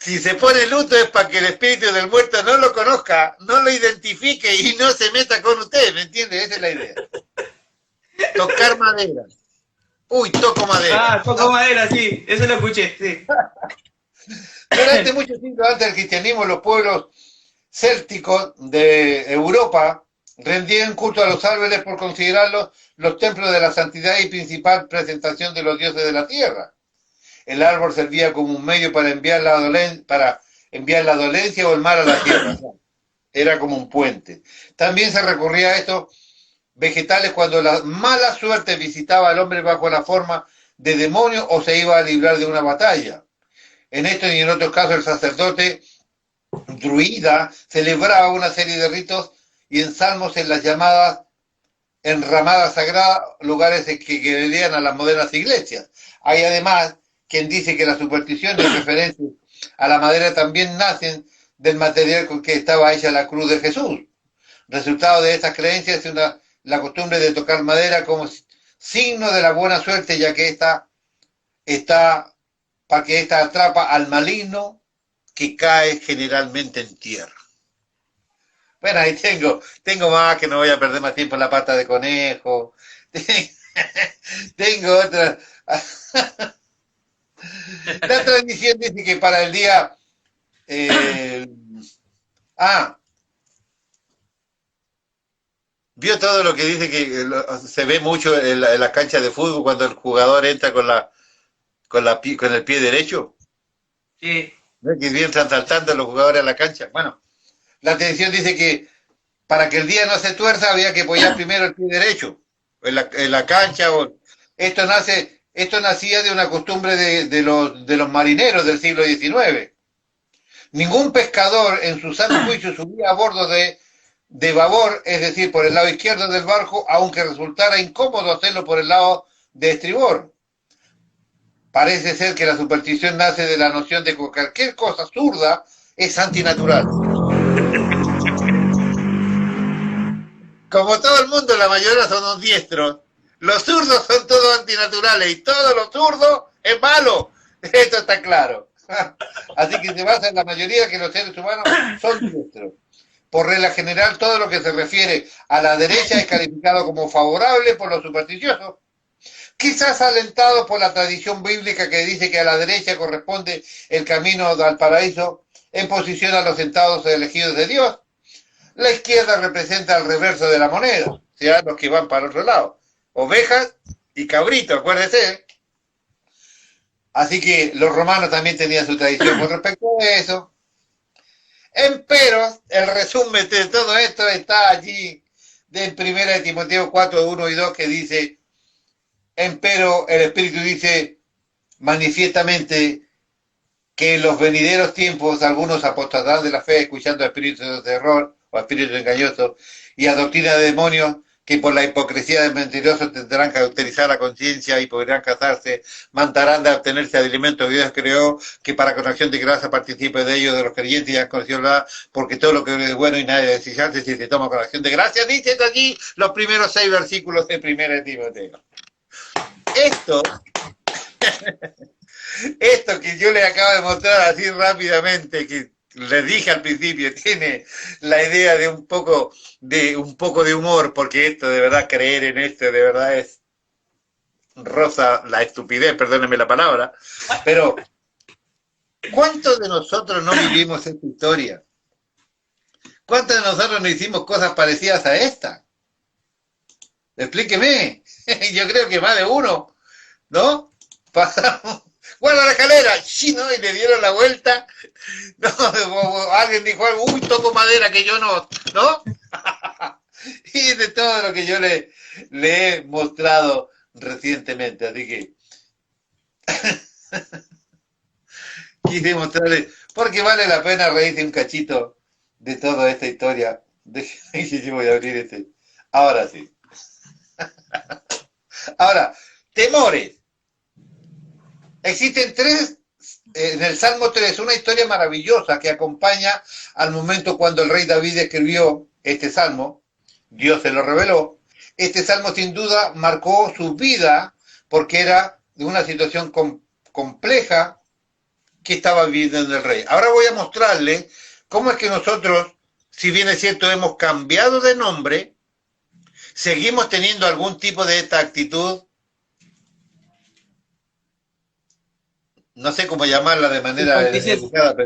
si se pone luto es para que el espíritu del muerto no lo conozca, no lo identifique y no se meta con usted, ¿me entiende? Esa es la idea. Tocar madera. Uy, toco madera. Ah, toco madera, sí, eso lo escuché, sí. Durante muchos siglos antes del cristianismo, los pueblos célticos de Europa rendían culto a los árboles por considerarlos los templos de la santidad y principal presentación de los dioses de la tierra. El árbol servía como un medio para enviar la dolencia o el mal a la tierra. Era como un puente. También se recurría a estos vegetales cuando la mala suerte visitaba al hombre bajo la forma de demonio o se iba a librar de una batalla. En esto y en otros casos el sacerdote druida celebraba una serie de ritos y en salmos en las llamadas enramadas sagradas, lugares que verían a las modernas iglesias. Hay además quien dice que las supersticiones referentes a la madera también nacen del material con que estaba hecha la cruz de Jesús. Resultado de estas creencias es la costumbre de tocar madera como signo de la buena suerte, ya que para que esta atrapa al maligno que cae generalmente en tierra. Bueno, ahí tengo más, que no voy a perder más tiempo en la pata de conejo. Tengo otra. La tradición dice que para el día... vio todo lo que dice que se ve mucho en la cancha de fútbol cuando el jugador entra con el pie derecho. Sí. ¿Ves que entran saltando los jugadores a la cancha? Bueno, la tradición dice que para que el día no se tuerza había que apoyar primero el pie derecho en la cancha. Esto nacía de una costumbre de los marineros del siglo XIX. Ningún pescador en su sano juicio subía a bordo de babor, es decir, por el lado izquierdo del barco, aunque resultara incómodo hacerlo por el lado de estribor. Parece ser que la superstición nace de la noción de que cualquier cosa zurda es antinatural. Como todo el mundo, la mayoría son los diestros. Los zurdos son todos antinaturales y todo lo zurdo es malo. Esto está claro. Así que se basa en la mayoría que los seres humanos son diestros. Por regla general, todo lo que se refiere a la derecha es calificado como favorable por los supersticiosos. Quizás alentado por la tradición bíblica que dice que a la derecha corresponde el camino al paraíso en posición a los sentados elegidos de Dios. La izquierda representa el reverso de la moneda, o sea, los que van para el otro lado. Ovejas y cabritos, acuérdese. Así que los romanos también tenían su tradición con respecto a eso. Empero, el resumen de todo esto está allí de 1 Timoteo 4, 1 y 2, que dice: empero el Espíritu dice manifiestamente que en los venideros tiempos algunos apostatarán de la fe escuchando a espíritus de error o a espíritus engañosos y a doctrina de demonios, que por la hipocresía del mentiroso tendrán que cauterizar la conciencia y podrán casarse, mandarán de abstenerse de alimentos que Dios creó, que para con acción de gracia participe de ellos, de los creyentes, y han conocido la verdad, porque todo lo que es bueno y nadie desecharse si se toma con acción de gracia, dicen allí los primeros 6 versículos de 1 Timoteo. Esto que yo le acabo de mostrar así rápidamente, que les dije al principio, tiene la idea de un poco de humor, porque esto de verdad, creer en esto de verdad es rosa la estupidez, perdónenme la palabra, pero ¿cuántos de nosotros no vivimos esta historia? ¿Cuántos de nosotros no hicimos cosas parecidas a esta? Explíqueme. Yo creo que más de uno, ¿no? Pasamos, guarda la escalera, sí, ¿no? Y le dieron la vuelta. No, alguien dijo algo, uy, toco madera que yo no, ¿no? Y de todo lo que yo le he mostrado recientemente, así que quise mostrarle, porque vale la pena reírse un cachito de toda esta historia. Déjenme si voy a abrir este. Ahora sí. Ahora, temores. Existen 3, en el Salmo 3, una historia maravillosa que acompaña al momento cuando el rey David escribió este salmo. Dios se lo reveló. Este salmo sin duda marcó su vida porque era de una situación compleja que estaba viviendo el rey. Ahora voy a mostrarle cómo es que nosotros, si bien es cierto, hemos cambiado de nombre, seguimos teniendo algún tipo de esta actitud, no sé cómo llamarla de manera educada,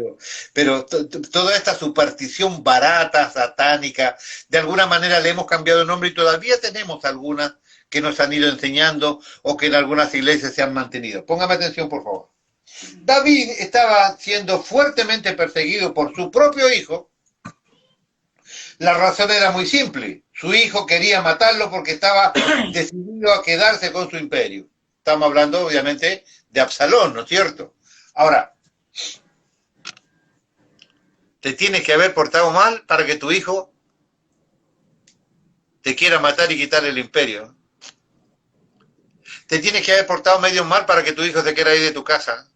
pero toda esta superstición barata, satánica, de alguna manera le hemos cambiado el nombre y todavía tenemos algunas que nos han ido enseñando o que en algunas iglesias se han mantenido. Póngame atención, por favor. David estaba siendo fuertemente perseguido por su propio hijo. La razón era muy simple. Su hijo quería matarlo porque estaba decidido a quedarse con su imperio. Estamos hablando, obviamente, de Absalón, ¿no es cierto? Ahora, te tienes que haber portado mal para que tu hijo te quiera matar y quitarle el imperio. Te tienes que haber portado medio mal para que tu hijo se quiera ir de tu casa.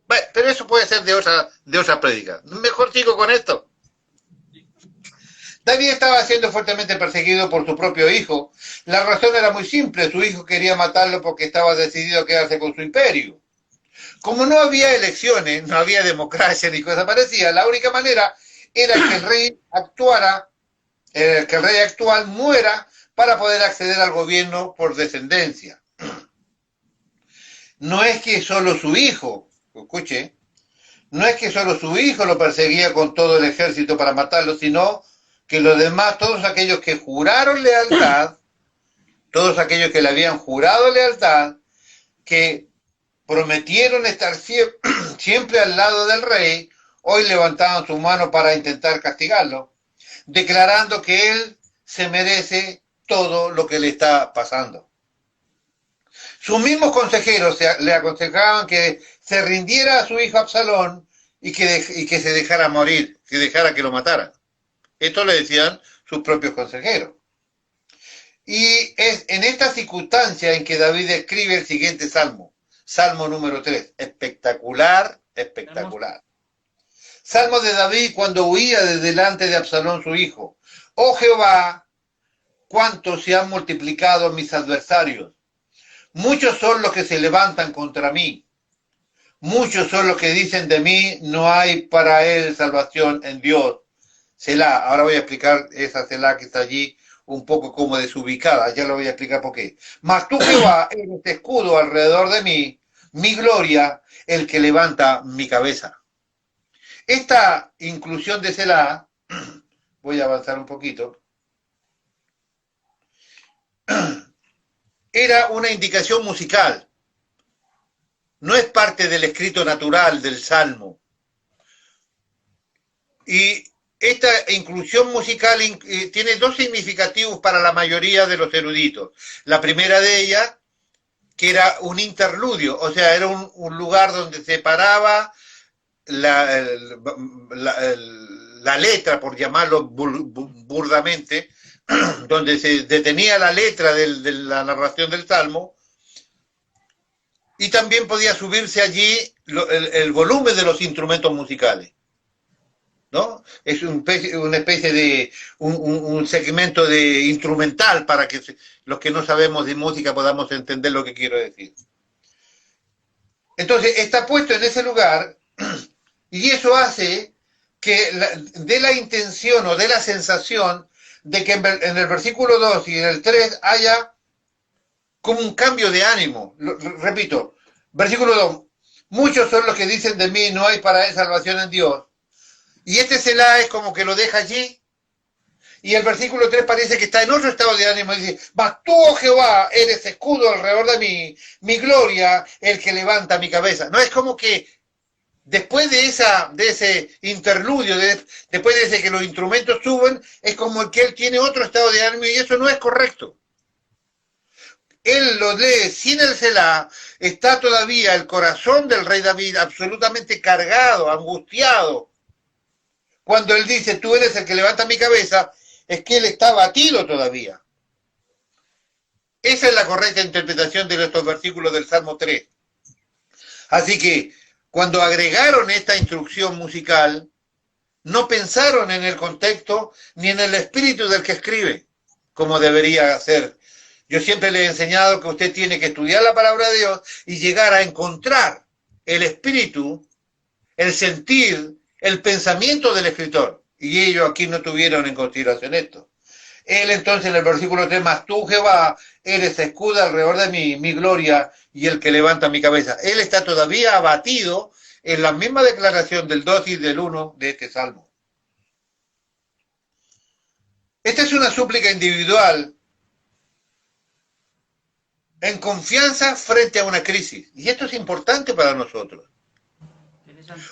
Bueno, pero eso puede ser de otra prédica. Mejor sigo con esto. David estaba siendo fuertemente perseguido por su propio hijo. La razón era muy simple. Su hijo quería matarlo porque estaba decidido a quedarse con su imperio. Como no había elecciones, no había democracia ni cosa parecida, la única manera era que el rey actuara, que el rey actual muera para poder acceder al gobierno por descendencia. No es que solo su hijo, escuche, no es que solo su hijo lo perseguía con todo el ejército para matarlo, sino que los demás, todos aquellos que juraron lealtad, todos aquellos que le habían jurado lealtad, que prometieron estar siempre al lado del rey, hoy levantaban su mano para intentar castigarlo, declarando que él se merece todo lo que le está pasando. Sus mismos consejeros le aconsejaban que se rindiera a su hijo Absalón y que se dejara morir, que dejara que lo mataran. Esto le decían sus propios consejeros. Y es en esta circunstancia en que David escribe el siguiente salmo, Salmo número 3, espectacular, espectacular. Salmo de David cuando huía de delante de Absalón su hijo. Oh Jehová, cuánto se han multiplicado mis adversarios. Muchos son los que se levantan contra mí. Muchos son los que dicen de mí, no hay para él salvación en Dios. Selah. Ahora voy a explicar esa Selah que está allí un poco como desubicada. Ya lo voy a explicar por qué. Mas tú, Jehová, eres escudo alrededor de mí, mi gloria, el que levanta mi cabeza. Esta inclusión de Selah, voy a avanzar un poquito, era una indicación musical. No es parte del escrito natural del Salmo. Y esta inclusión musical tiene dos significativos para la mayoría de los eruditos. La primera de ellas, que era un interludio, o sea, era un lugar donde se paraba la letra, por llamarlo burdamente, donde se detenía la letra de la narración del Salmo, y también podía subirse allí el volumen de los instrumentos musicales, ¿no? Es una especie de un segmento de instrumental para que los que no sabemos de música podamos entender lo que quiero decir. Entonces está puesto en ese lugar y eso hace que dé la intención o dé la sensación de que en el versículo 2 y en el 3 haya como un cambio de ánimo. Repito, versículo 2, muchos son los que dicen de mí, no hay para él salvación en Dios. Y este Selah es como que lo deja allí. Y el versículo 3 parece que está en otro estado de ánimo. Dice, mas tú, oh Jehová, eres escudo alrededor de mí, mi gloria, el que levanta mi cabeza. No es como que después de ese interludio, después de ese que los instrumentos suben, es como que él tiene otro estado de ánimo y eso no es correcto. Él lo lee sin el Selah, está todavía el corazón del rey David absolutamente cargado, angustiado. Cuando él dice, tú eres el que levanta mi cabeza, es que él está abatido todavía. Esa es la correcta interpretación de estos versículos del Salmo 3. Así que, cuando agregaron esta instrucción musical, no pensaron en el contexto ni en el espíritu del que escribe, como debería ser. Yo siempre le he enseñado que usted tiene que estudiar la palabra de Dios y llegar a encontrar el espíritu, el sentir, el pensamiento del escritor. Y ellos aquí no tuvieron en consideración esto. Él entonces en el versículo 3, mas tú Jehová, eres escudo alrededor de mí, mi gloria y el que levanta mi cabeza. Él está todavía abatido en la misma declaración del 2 y del 1 de este salmo. Esta es una súplica individual en confianza frente a una crisis. Y esto es importante para nosotros.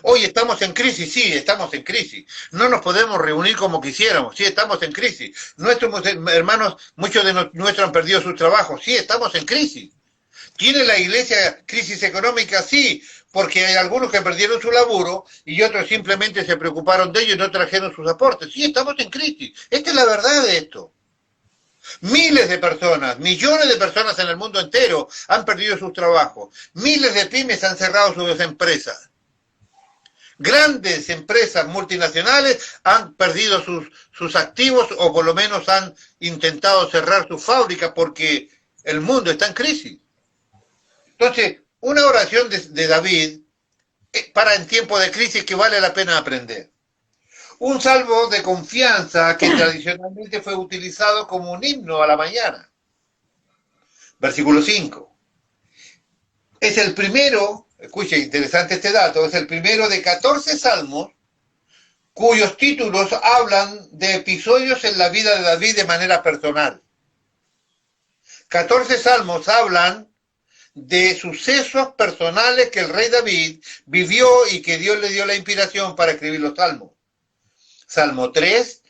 Hoy estamos en crisis, sí, estamos en crisis. No nos podemos reunir como quisiéramos, sí, estamos en crisis. Nuestros hermanos, muchos de nuestros han perdido sus trabajos, sí, estamos en crisis. ¿Tiene la iglesia crisis económica? Sí, porque hay algunos que perdieron su laburo y otros simplemente se preocuparon de ellos y no trajeron sus aportes. Sí, estamos en crisis. Esta es la verdad de esto. Miles de personas, millones de personas en el mundo entero han perdido sus trabajos. Miles de pymes han cerrado sus empresas. Grandes empresas multinacionales han perdido sus activos o por lo menos han intentado cerrar sus fábricas porque el mundo está en crisis. Entonces, una oración de David para en tiempo de crisis que vale la pena aprender. Un salmo de confianza que tradicionalmente fue utilizado como un himno a la mañana. Versículo 5. Es el primero, escucha, interesante este dato, es el primero de 14 salmos cuyos títulos hablan de episodios en la vida de David de manera personal. 14 salmos hablan de sucesos personales que el rey David vivió y que Dios le dio la inspiración para escribir los salmos. Salmo 3,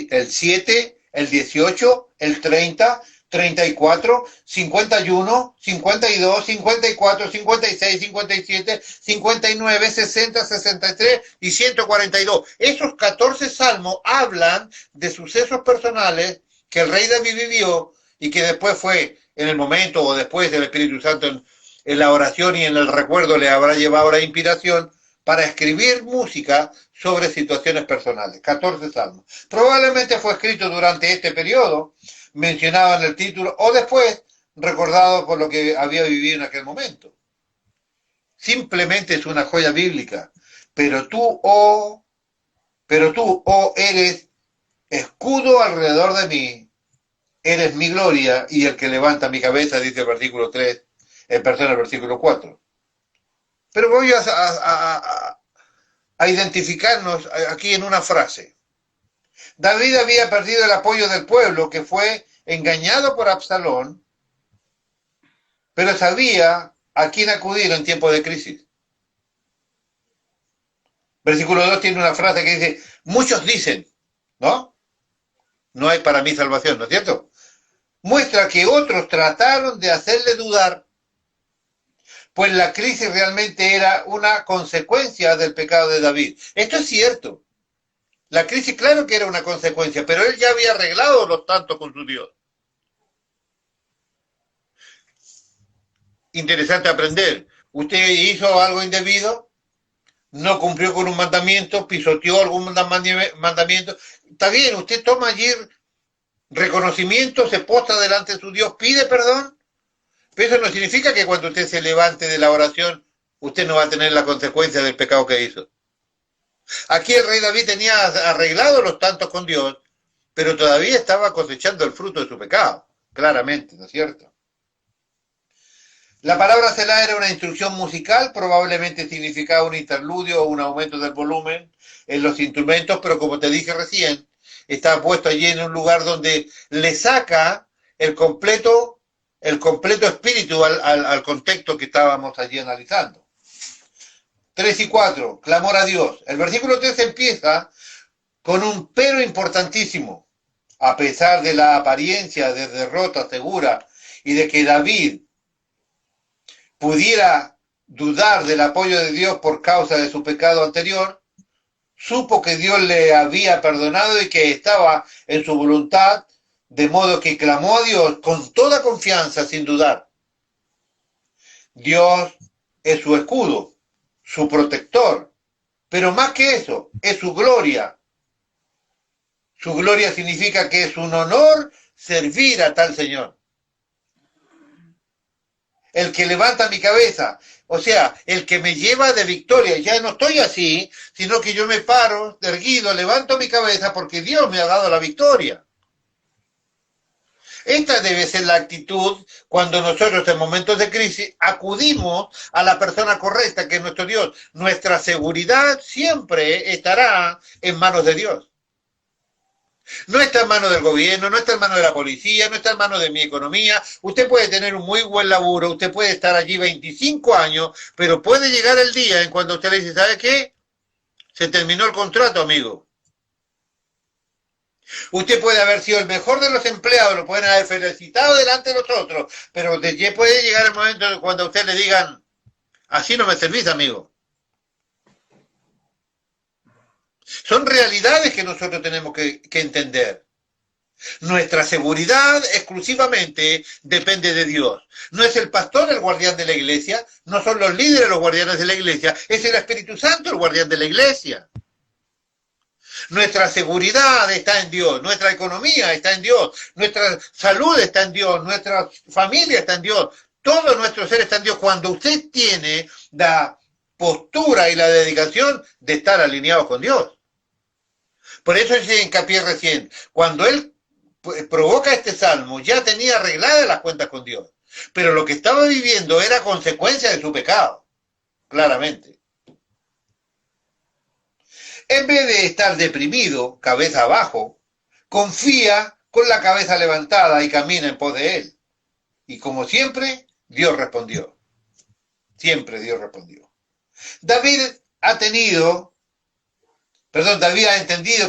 el 7, el 18, el 30, 34, 51, 52, 54, 56, 57, 59, 60, 63 y 142. Esos 14 salmos hablan de sucesos personales que el rey David vivió y que después fue en el momento o después del Espíritu Santo en la oración y en el recuerdo le habrá llevado la inspiración para escribir música sobre situaciones personales. 14 salmos. Probablemente fue escrito durante este periodo, mencionado en el título, o después recordado por lo que había vivido en aquel momento. Simplemente es una joya bíblica. Pero tú, oh eres escudo alrededor de mí, eres mi gloria y el que levanta mi cabeza, dice el versículo 3, en persona el versículo 4. Pero voy a identificarnos aquí en una frase. David había perdido el apoyo del pueblo, que fue engañado por Absalón, pero sabía a quién acudir en tiempo de crisis. Versículo 2 tiene una frase que dice, muchos dicen, ¿no? No hay para mí salvación, ¿no es cierto? Muestra que otros trataron de hacerle dudar, pues la crisis realmente era una consecuencia del pecado de David. Esto es cierto. La crisis, claro que era una consecuencia, pero él ya había arreglado los tantos con su Dios. Interesante aprender. Usted hizo algo indebido, no cumplió con un mandamiento, pisoteó algún mandamiento. Está bien, usted toma allí reconocimiento, se postra delante de su Dios, pide perdón, pero eso no significa que cuando usted se levante de la oración, usted no va a tener la consecuencia del pecado que hizo. Aquí el rey David tenía arreglado los tantos con Dios, pero todavía estaba cosechando el fruto de su pecado, claramente, ¿no es cierto? La palabra Selah era una instrucción musical, probablemente significaba un interludio o un aumento del volumen en los instrumentos, pero como te dije recién, está puesto allí en un lugar donde le saca el completo espíritu al contexto que estábamos allí analizando. 3 y 4, clamor a Dios. El versículo 3 empieza con un pero importantísimo. A pesar de la apariencia de derrota segura y de que David pudiera dudar del apoyo de Dios por causa de su pecado anterior, supo que Dios le había perdonado y que estaba en su voluntad, de modo que clamó a Dios con toda confianza, sin dudar. Dios es su escudo, su protector, pero más que eso, es su gloria. Su gloria significa que es un honor servir a tal Señor. el que levanta mi cabeza, o sea, el que me lleva de victoria. Ya no estoy así, sino que yo me paro, erguido, levanto mi cabeza porque Dios me ha dado la victoria. Esta debe ser la actitud cuando nosotros en momentos de crisis acudimos a la persona correcta, que es nuestro Dios. Nuestra seguridad siempre estará en manos de Dios. No está en manos del gobierno, no está en manos de la policía, no está en manos de mi economía. Usted puede tener un muy buen laburo, usted puede estar allí 25 años, pero puede llegar el día en cuando usted le dice, ¿sabe qué? Se terminó el contrato, amigo. Usted puede haber sido el mejor de los empleados, lo pueden haber felicitado delante de los otros, pero puede llegar el momento cuando a usted le digan, así no me servís, amigo. Son realidades que nosotros tenemos que entender. Nuestra seguridad exclusivamente depende de Dios. No es el pastor el guardián de la iglesia, no son los líderes los guardianes de la iglesia, es el Espíritu Santo el guardián de la iglesia. Nuestra seguridad está en Dios, nuestra economía está en Dios, nuestra salud está en Dios, nuestra familia está en Dios, todo nuestro ser está en Dios. Cuando usted tiene la postura y la dedicación de estar alineados con Dios. Por eso hice hincapié recién, cuando él provoca este salmo, ya tenía arregladas las cuentas con Dios, pero lo que estaba viviendo era consecuencia de su pecado, claramente. En vez de estar deprimido, cabeza abajo, confía con la cabeza levantada y camina en pos de él. Y como siempre, Dios respondió. Siempre Dios respondió. David ha entendido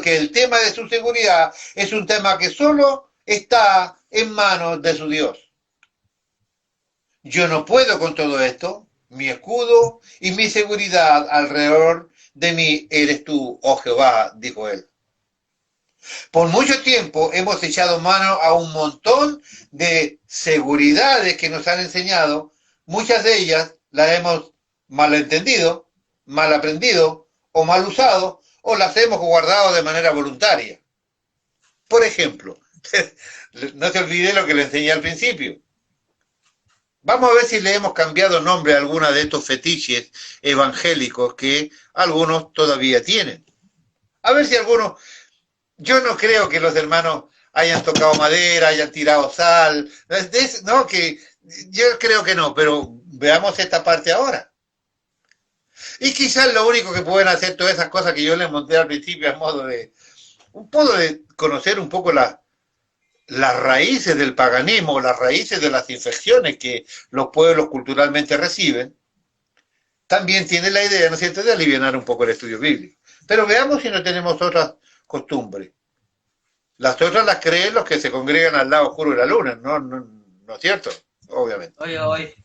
que el tema de su seguridad es un tema que solo está en manos de su Dios. Yo no puedo con todo esto, mi escudo y mi seguridad alrededor de mí eres tú, oh Jehová, dijo él. Por mucho tiempo hemos echado mano a un montón de seguridades que nos han enseñado, muchas de ellas las hemos malentendido, mal aprendido o mal usado, o las hemos guardado de manera voluntaria. Por ejemplo, no se olvide lo que le enseñé al principio. Vamos a ver si le hemos cambiado nombre a alguna de estos fetiches evangélicos que algunos todavía tienen. A ver si algunos... Yo no creo que los hermanos hayan tocado madera, hayan tirado sal. No, que yo creo que no, pero veamos esta parte ahora. Y quizás lo único que pueden hacer todas esas cosas que yo les monté al principio a modo de conocer un poco las raíces del paganismo, las raíces de las infecciones que los pueblos culturalmente reciben, también tiene la idea, ¿no es cierto?, de alivianar un poco el estudio bíblico. Pero veamos si no tenemos otras costumbres. Las otras las creen los que se congregan al lado oscuro de la luna, ¿no es cierto? Obviamente. Oye.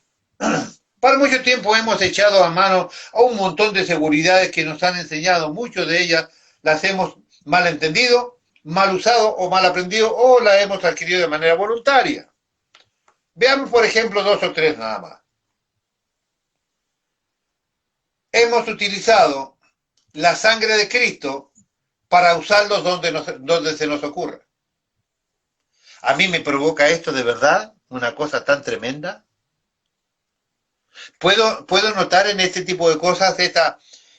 Para mucho tiempo hemos echado a mano a un montón de seguridades que nos han enseñado, muchas de ellas las hemos mal entendido, mal usado o mal aprendido, o las hemos adquirido de manera voluntaria. Veamos, por ejemplo, 2 o 3 nada más. Hemos utilizado la sangre de Cristo para usarlos donde se nos ocurra. A mí me provoca esto de verdad, una cosa tan tremenda. Puedo notar en este tipo de cosas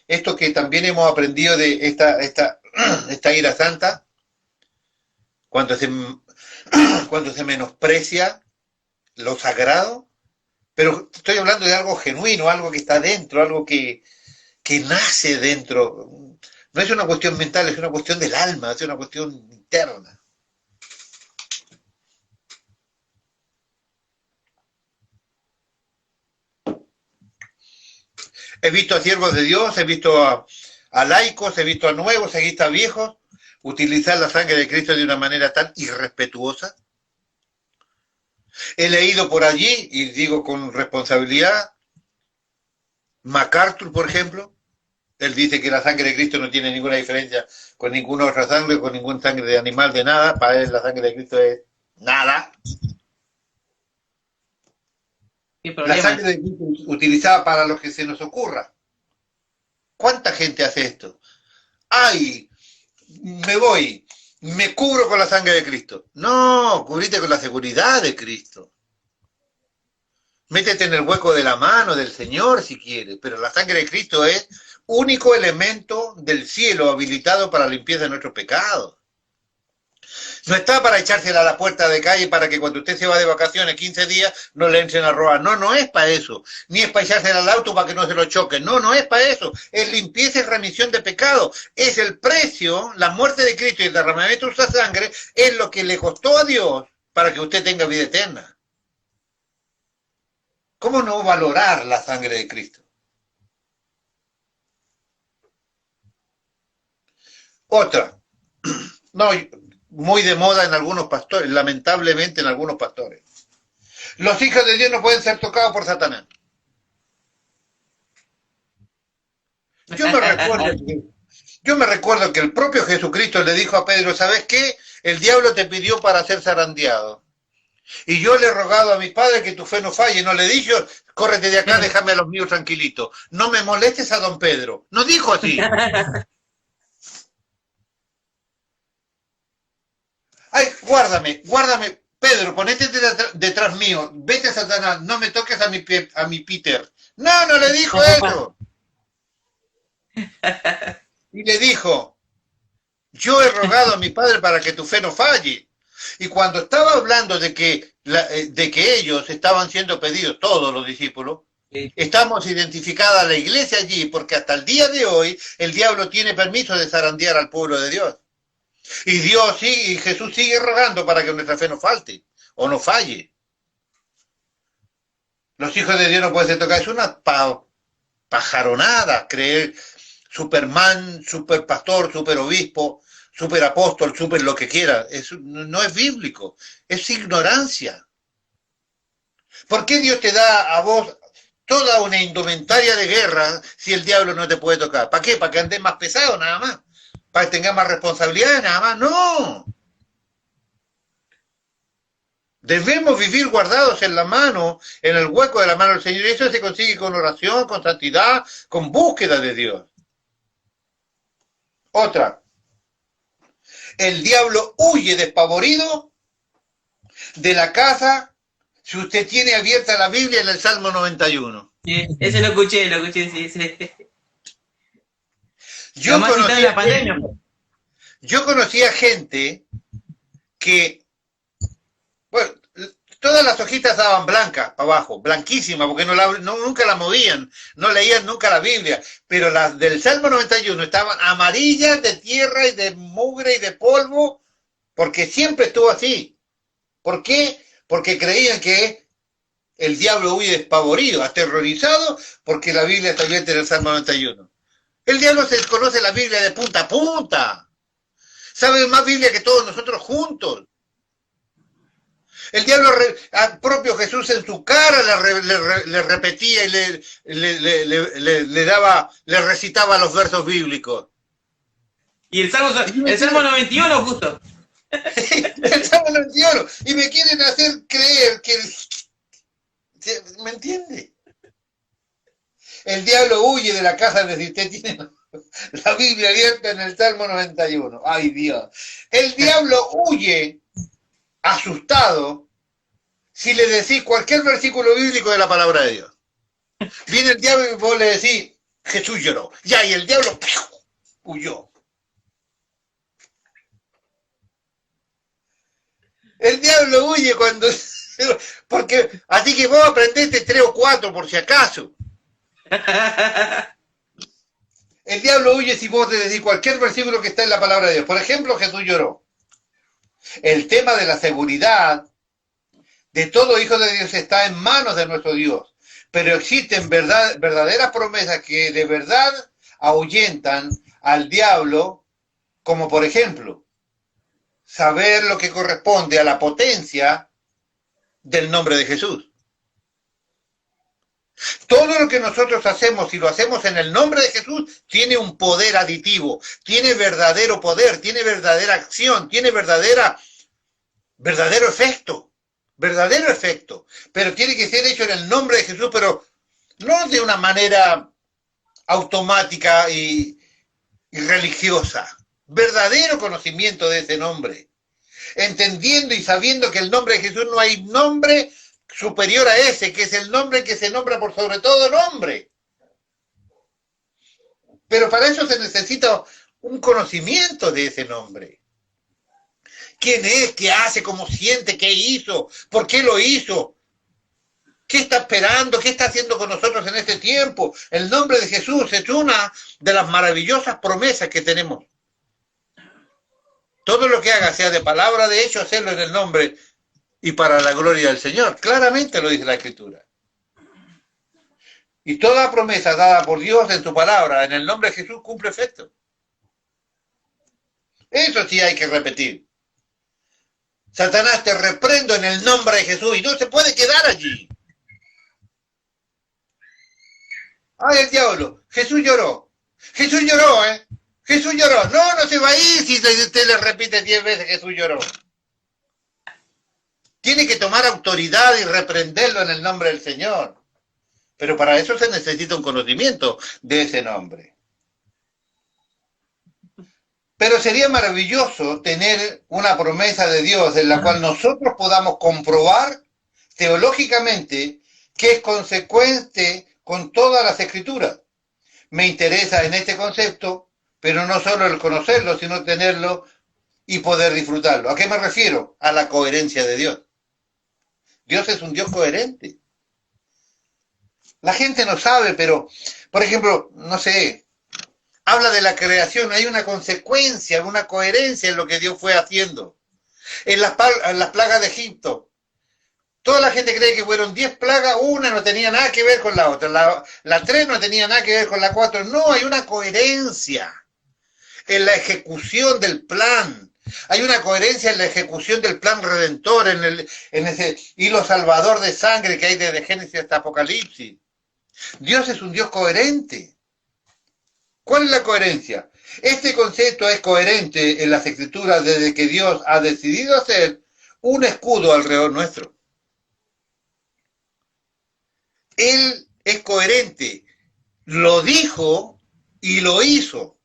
esto que también hemos aprendido de esta ira santa, cuando se menosprecia lo sagrado, pero estoy hablando de algo genuino, algo que está dentro, algo que nace dentro. No es una cuestión mental, es una cuestión del alma, es una cuestión interna. He visto a siervos de Dios, he visto a laicos, he visto a nuevos, he visto a viejos utilizar la sangre de Cristo de una manera tan irrespetuosa. He leído por allí, y digo con responsabilidad, MacArthur, por ejemplo, él dice que la sangre de Cristo no tiene ninguna diferencia con ninguna otra sangre, con ninguna sangre de animal, de nada. Para él la sangre de Cristo es nada. La sangre de Cristo utilizada para lo que se nos ocurra. ¿Cuánta gente hace esto? ¡Ay! Me cubro con la sangre de Cristo. No, cubrite con la seguridad de Cristo. Métete en el hueco de la mano del Señor si quieres, pero la sangre de Cristo es único elemento del cielo habilitado para la limpieza de nuestros pecados. No está para echársela a la puerta de calle para que cuando usted se va de vacaciones 15 días no le entren a robar. No, no es para eso. Ni es para echársela al auto para que no se lo choquen. No, no es para eso. Es limpieza y remisión de pecado. Es el precio, la muerte de Cristo y el derramamiento de su sangre es lo que le costó a Dios para que usted tenga vida eterna. ¿Cómo no valorar la sangre de Cristo? Otra. No, muy de moda en algunos pastores, lamentablemente en algunos pastores. Los hijos de Dios no pueden ser tocados por Satanás. Yo me recuerdo que el propio Jesucristo le dijo a Pedro, ¿sabes qué? El diablo te pidió para ser zarandeado. Y yo le he rogado a mi padre que tu fe no falle. No le he dicho, córrete de acá, déjame a los míos tranquilitos. No me molestes a don Pedro. No dijo así. Ay, guárdame, Pedro, ponete detrás mío, vete a Satanás, no me toques a mi Peter. No, no le dijo eso. Y le dijo, yo he rogado a mi padre para que tu fe no falle. Y cuando estaba hablando de que ellos estaban siendo pedidos, todos los discípulos, estamos identificada la iglesia allí, porque hasta el día de hoy el diablo tiene permiso de zarandear al pueblo de Dios. Y Dios sigue, y Jesús sigue rogando para que nuestra fe no falte o no falle. Los hijos de Dios no pueden ser tocados. Es una pajaronada creer Superman, superpastor, superobispo, superapóstol, super lo que quiera. No es bíblico, es ignorancia. ¿Por qué Dios te da a vos toda una indumentaria de guerra si el diablo no te puede tocar? ¿Para qué? ¿Para que andes más pesado nada más? ¿Para que tengas más responsabilidades nada más? ¡No! Debemos vivir guardados en la mano, en el hueco de la mano del Señor. Y eso se consigue con oración, con santidad, con búsqueda de Dios. Otra. El diablo huye despavorido de la casa si usted tiene abierta la Biblia en el Salmo 91. Sí, ese lo escuché, sí. Yo conocía gente que, bueno, todas las hojitas estaban blancas para abajo, blanquísimas, porque nunca la movían, no leían nunca la Biblia, pero las del Salmo 91 estaban amarillas de tierra y de mugre y de polvo, porque siempre estuvo así. ¿Por qué? Porque creían que el diablo huye despavorido, aterrorizado, porque la Biblia está abierta en el Salmo 91. El diablo se conoce la Biblia de punta a punta. Sabe más Biblia que todos nosotros juntos. El diablo, al propio Jesús en su cara le repetía y le recitaba los versos bíblicos. Y el Salmo 91, justo. El Salmo 91. Y me quieren hacer creer que... ¿Me entiende? El diablo huye de la casa de si usted tiene la Biblia abierta en el Salmo 91. ¡Ay, Dios! El diablo huye asustado si le decís cualquier versículo bíblico de la palabra de Dios. Viene el diablo y vos le decís, Jesús lloró. Ya, y el diablo huyó. El diablo huye cuando... Porque así que vos aprendiste 3 o 4 por si acaso. El diablo huye si vos le decís cualquier versículo que está en la palabra de Dios. Por ejemplo, Jesús lloró. El tema de la seguridad de todo hijo de Dios está en manos de nuestro Dios. Pero existen verdaderas promesas que de verdad ahuyentan al diablo, como por ejemplo, saber lo que corresponde a la potencia del nombre de Jesús. Todo lo que nosotros hacemos, si lo hacemos en el nombre de Jesús, tiene un poder aditivo, tiene verdadero poder, tiene verdadera acción, tiene verdadero efecto, pero tiene que ser hecho en el nombre de Jesús, pero no de una manera automática y religiosa, verdadero conocimiento de ese nombre, entendiendo y sabiendo que el nombre de Jesús no hay nombre superior a ese, que es el nombre que se nombra por sobre todo nombre. Pero para eso se necesita un conocimiento de ese nombre. ¿Quién es? ¿Qué hace? ¿Cómo siente? ¿Qué hizo? ¿Por qué lo hizo? ¿Qué está esperando? ¿Qué está haciendo con nosotros en este tiempo? El nombre de Jesús es una de las maravillosas promesas que tenemos. Todo lo que haga, sea de palabra, de hecho, hacerlo en el nombre y para la gloria del Señor. Claramente lo dice la Escritura. Y toda promesa dada por Dios en su palabra, en el nombre de Jesús, cumple efecto. Eso sí hay que repetir. Satanás, te reprendo en el nombre de Jesús y no se puede quedar allí. ¡Ay, el diablo! Jesús lloró. Jesús lloró, ¿eh? Jesús lloró. No, no se va a ir si usted le repite 10 veces Jesús lloró. Tiene que tomar autoridad y reprenderlo en el nombre del Señor. Pero para eso se necesita un conocimiento de ese nombre. Pero sería maravilloso tener una promesa de Dios en la cual nosotros podamos comprobar teológicamente que es consecuente con todas las Escrituras. Me interesa en este concepto, pero no solo el conocerlo, sino tenerlo y poder disfrutarlo. ¿A qué me refiero? A la coherencia de Dios. Dios es un Dios coherente. La gente no sabe, pero, por ejemplo, no sé, habla de la creación, hay una consecuencia, una coherencia en lo que Dios fue haciendo. En las plagas de Egipto, toda la gente cree que fueron 10 plagas, una no tenía nada que ver con la otra, la 3 no tenía nada que ver con la 4, no, hay una coherencia en la ejecución del plan. Hay una coherencia en la ejecución del plan redentor, en ese hilo salvador de sangre que hay desde Génesis hasta Apocalipsis. Dios es un Dios coherente. ¿Cuál es la coherencia? Este concepto es coherente en las Escrituras desde que Dios ha decidido hacer un escudo alrededor nuestro. Él es coherente. Lo dijo y lo hizo.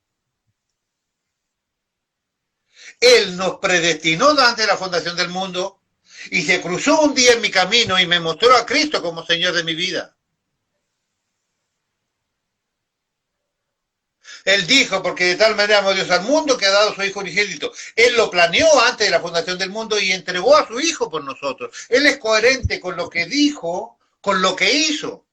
Él nos predestinó antes de la fundación del mundo y se cruzó un día en mi camino y me mostró a Cristo como Señor de mi vida. Él dijo, porque de tal manera amó Dios al mundo que ha dado a su Hijo unigénito. Él lo planeó antes de la fundación del mundo y entregó a su Hijo por nosotros. Él es coherente con lo que dijo, con lo que hizo.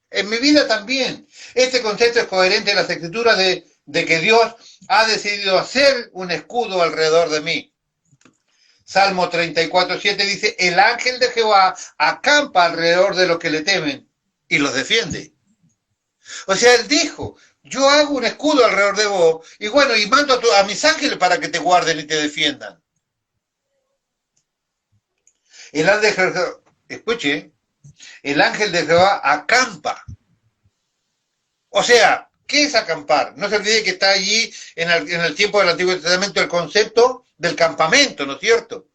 En mi vida también. Este concepto es coherente en las Escrituras de que Dios ha decidido hacer un escudo alrededor de mí. Salmo 34:7 dice, el ángel de Jehová acampa alrededor de los que le temen y los defiende. O sea, él dijo, yo hago un escudo alrededor de vos y bueno, y mando a mis ángeles para que te guarden y te defiendan. El ángel de Jehová, escuche, el ángel de Jehová acampa. O sea, ¿qué es acampar? No se olvide que está allí en el tiempo del Antiguo Testamento el concepto del campamento, ¿no es cierto?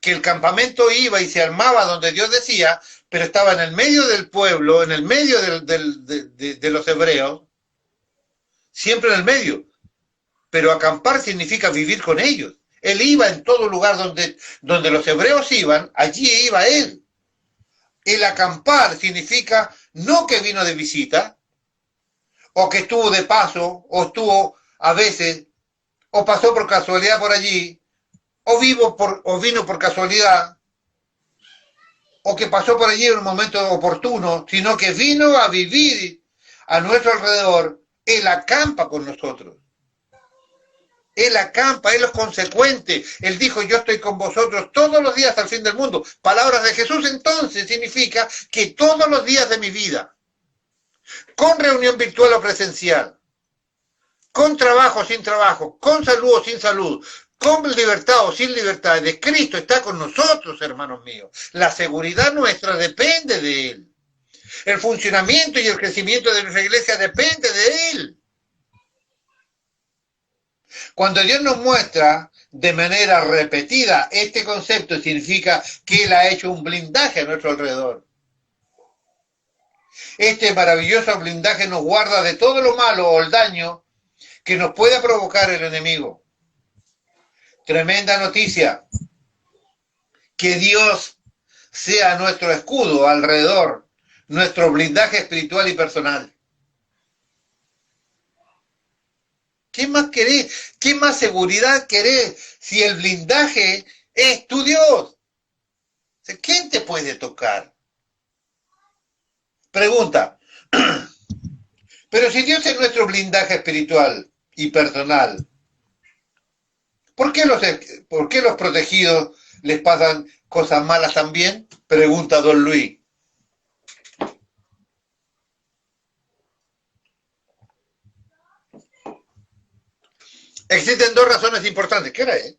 Que el campamento iba y se armaba donde Dios decía, pero estaba en el medio del pueblo, en el medio de los hebreos, siempre en el medio. Pero acampar significa vivir con ellos. Él iba en todo lugar donde los hebreos iban, allí iba él. El acampar significa no que vino de visita, o que estuvo de paso, o estuvo a veces, o pasó por casualidad por allí, o vino por casualidad, o que pasó por allí en un momento oportuno, sino que vino a vivir a nuestro alrededor. Él acampa con nosotros. Él acampa, Él es consecuente. Él dijo, yo estoy con vosotros todos los días al fin del mundo. Palabras de Jesús entonces significa que todos los días de mi vida, con reunión virtual o presencial, con trabajo o sin trabajo, con salud o sin salud, con libertad o sin libertad, de Cristo está con nosotros, hermanos míos. La seguridad nuestra depende de Él. El funcionamiento y el crecimiento de nuestra iglesia depende de Él. Cuando Dios nos muestra de manera repetida este concepto, significa que Él ha hecho un blindaje a nuestro alrededor. Este maravilloso blindaje nos guarda de todo lo malo o el daño que nos pueda provocar el enemigo. Tremenda noticia, que Dios sea nuestro escudo alrededor, nuestro blindaje espiritual y personal. ¿Qué más querés? ¿Qué más seguridad querés si el blindaje es tu Dios? ¿Quién te puede tocar? Pregunta, pero si Dios es nuestro blindaje espiritual y personal, ¿por qué los protegidos les pasan cosas malas también? Pregunta don Luis. Existen dos razones importantes. ¿Qué hora es?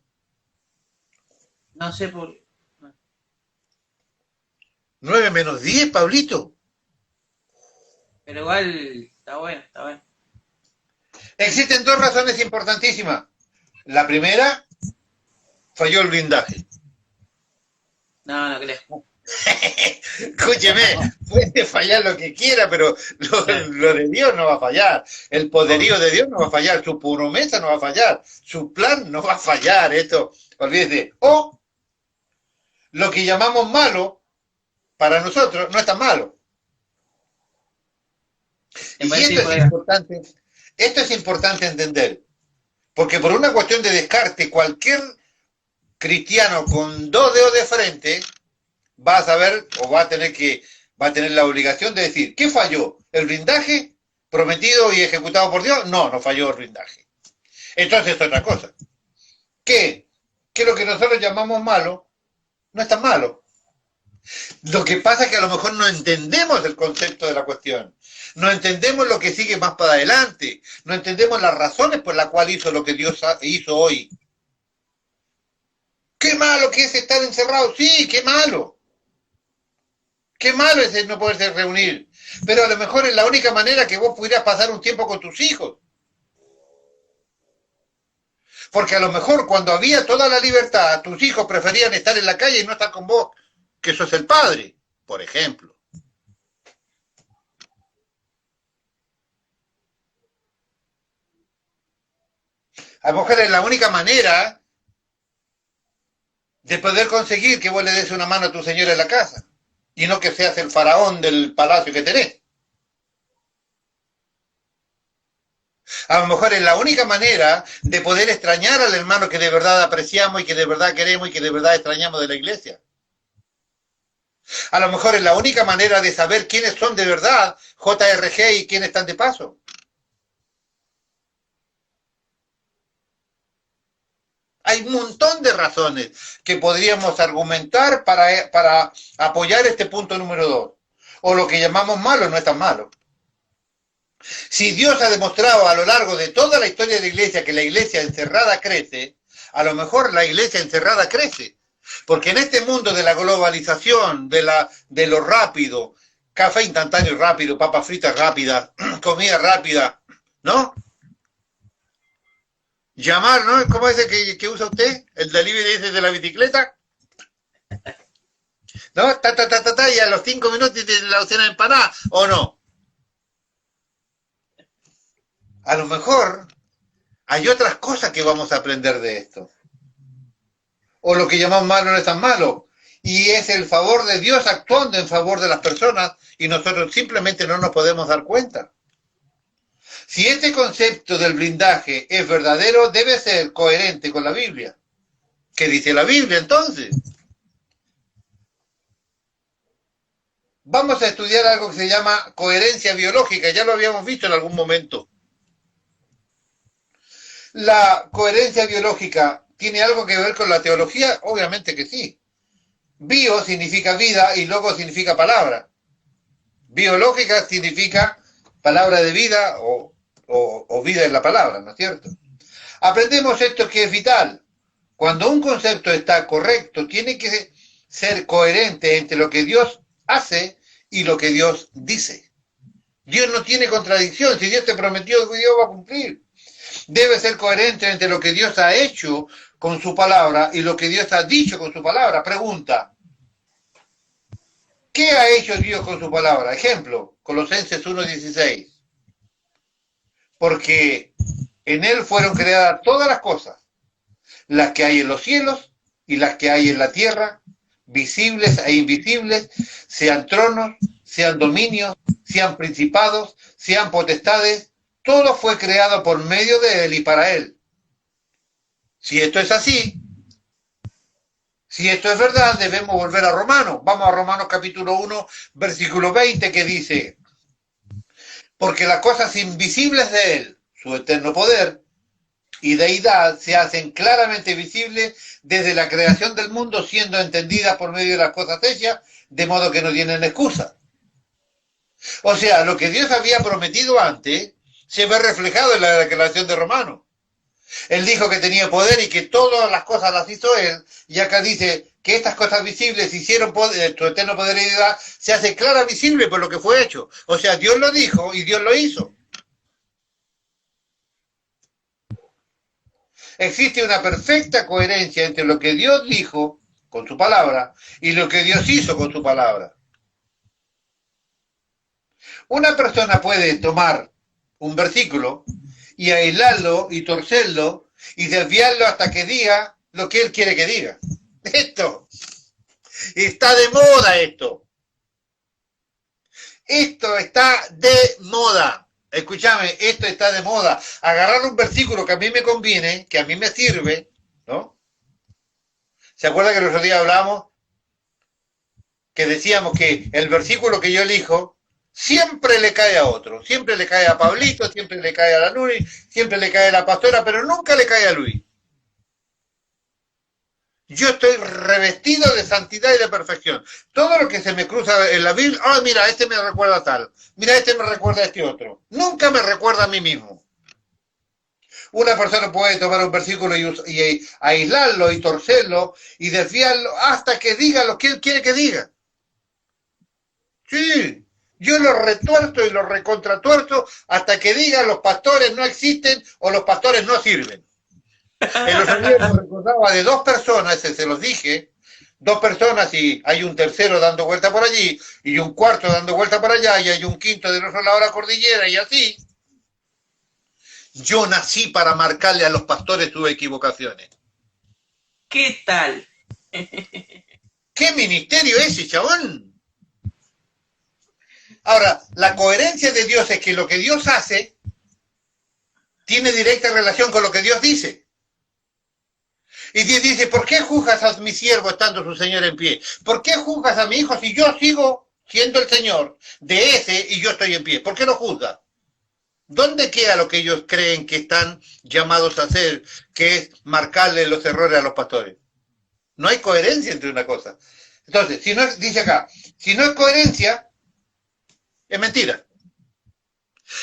No sé por... 9 menos 10, Pablito. Pero igual, está bueno, está bueno. Existen dos razones importantísimas. La primera, falló el blindaje. No, no creo. Escúcheme, puede fallar lo que quiera, pero lo de Dios no va a fallar. El poderío de Dios no va a fallar. Su promesa no va a fallar. Su plan no va a fallar. Esto, olvídese. O lo que llamamos malo, para nosotros, no es tan malo. Y esto es importante entender. Porque por una cuestión de descarte, cualquier cristiano con dos dedos de frente va a saber o va a tener la obligación de decir, ¿qué falló? ¿El blindaje prometido y ejecutado por Dios? No, no falló el blindaje. Entonces es otra cosa. Que lo que nosotros llamamos malo no es tan malo. Lo que pasa es que a lo mejor no entendemos el concepto de la cuestión. No entendemos lo que sigue más para adelante. No entendemos las razones por las cuales hizo lo que Dios hizo hoy. Qué malo que es estar encerrado. Sí, qué malo. Qué malo es el no poderse reunir. Pero a lo mejor es la única manera que vos pudieras pasar un tiempo con tus hijos. Porque a lo mejor cuando había toda la libertad, tus hijos preferían estar en la calle y no estar con vos, que sos el padre, por ejemplo. A lo mejor es la única manera de poder conseguir que vos le des una mano a tu señora en la casa y no que seas el faraón del palacio que tenés. A lo mejor es la única manera de poder extrañar al hermano que de verdad apreciamos y que de verdad queremos y que de verdad extrañamos de la iglesia. A lo mejor es la única manera de saber quiénes son de verdad JRG y quiénes están de paso. Hay un montón de razones que podríamos argumentar para apoyar este punto número 2. O lo que llamamos malo no es tan malo. Si Dios ha demostrado a lo largo de toda la historia de la iglesia que la iglesia encerrada crece, a lo mejor la iglesia encerrada crece. Porque en este mundo de la globalización, de lo rápido, café instantáneo rápido, papas fritas rápidas, comida rápida, ¿no? Llamar, ¿no? ¿Cómo es el que usa usted? ¿El delivery ese de la bicicleta? ¿No? Y a los 5 minutos de la docena de empanada, ¿o no? A lo mejor hay otras cosas que vamos a aprender de esto. O lo que llamamos malo no es tan malo. Y es el favor de Dios actuando en favor de las personas y nosotros simplemente no nos podemos dar cuenta. Si este concepto del blindaje es verdadero, debe ser coherente con la Biblia. ¿Qué dice la Biblia entonces? Vamos a estudiar algo que se llama coherencia biológica, ya lo habíamos visto en algún momento. ¿La coherencia biológica tiene algo que ver con la teología? Obviamente que sí. Bio significa vida y logo significa palabra. Biológica significa palabra de vida o vida en la palabra, ¿no es cierto? Aprendemos esto que es vital. Cuando un concepto está correcto, tiene que ser coherente entre lo que Dios hace y lo que Dios dice. Dios no tiene contradicción. Si Dios te prometió que Dios va a cumplir. Debe ser coherente entre lo que Dios ha hecho con su palabra y lo que Dios ha dicho con su palabra. Pregunta, ¿qué ha hecho Dios con su palabra? Ejemplo, Colosenses 1:16. Porque en Él fueron creadas todas las cosas, las que hay en los cielos y las que hay en la tierra, visibles e invisibles, sean tronos, sean dominios, sean principados, sean potestades, todo fue creado por medio de Él y para Él. Si esto es así, si esto es verdad, debemos volver a Romanos. Vamos a Romanos capítulo 1, versículo 20, que dice: porque las cosas invisibles de Él, su eterno poder y deidad, se hacen claramente visibles desde la creación del mundo, siendo entendidas por medio de las cosas hechas, de modo que no tienen excusa. O sea, lo que Dios había prometido antes se ve reflejado en la declaración de Romanos. Él dijo que tenía poder y que todas las cosas las hizo Él, y acá dice que estas cosas visibles hicieron poder, su eterno poder y deidad se hace clara visible por lo que fue hecho. O sea, Dios lo dijo y Dios lo hizo. Existe una perfecta coherencia entre lo que Dios dijo con su palabra y lo que Dios hizo con su palabra. Una persona puede tomar un versículo y aislarlo y torcerlo y desviarlo hasta que diga lo que él quiere que diga. Esto está de moda, esto está de moda. Escúchame, esto está de moda. Agarrar un versículo que a mí me conviene, que a mí me sirve, ¿no? ¿Se acuerda que el otro día hablamos? Que decíamos que el versículo que yo elijo siempre le cae a otro. Siempre le cae a Pablito, siempre le cae a la Nuri, siempre le cae a la pastora, pero nunca le cae a Luis. Yo estoy revestido de santidad y de perfección. Todo lo que se me cruza en la Biblia, mira, este me recuerda a tal, mira, este me recuerda a este otro. Nunca me recuerda a mí mismo. Una persona puede tomar un versículo y aislarlo y torcerlo y desviarlo hasta que diga lo que él quiere que diga. Sí, yo lo retuerzo y lo recontratuerzo hasta que diga los pastores no existen o los pastores no sirven. En los días me recordaba de dos personas, se los dije, dos personas y hay un tercero dando vuelta por allí y un cuarto dando vuelta por allá y hay un quinto del otro lado de la cordillera y así. Yo nací para marcarle a los pastores sus equivocaciones. ¿Qué tal? ¿Qué ministerio es ese, chabón? Ahora, la coherencia de Dios es que lo que Dios hace tiene directa relación con lo que Dios dice. Y Dios dice, ¿por qué juzgas a mi siervo estando su Señor en pie? ¿Por qué juzgas a mi hijo si yo sigo siendo el Señor de ese y yo estoy en pie? ¿Por qué lo juzgas? ¿Dónde queda lo que ellos creen que están llamados a hacer, que es marcarle los errores a los pastores? No hay coherencia entre una cosa. Entonces, si no, dice acá, si no es coherencia, es mentira.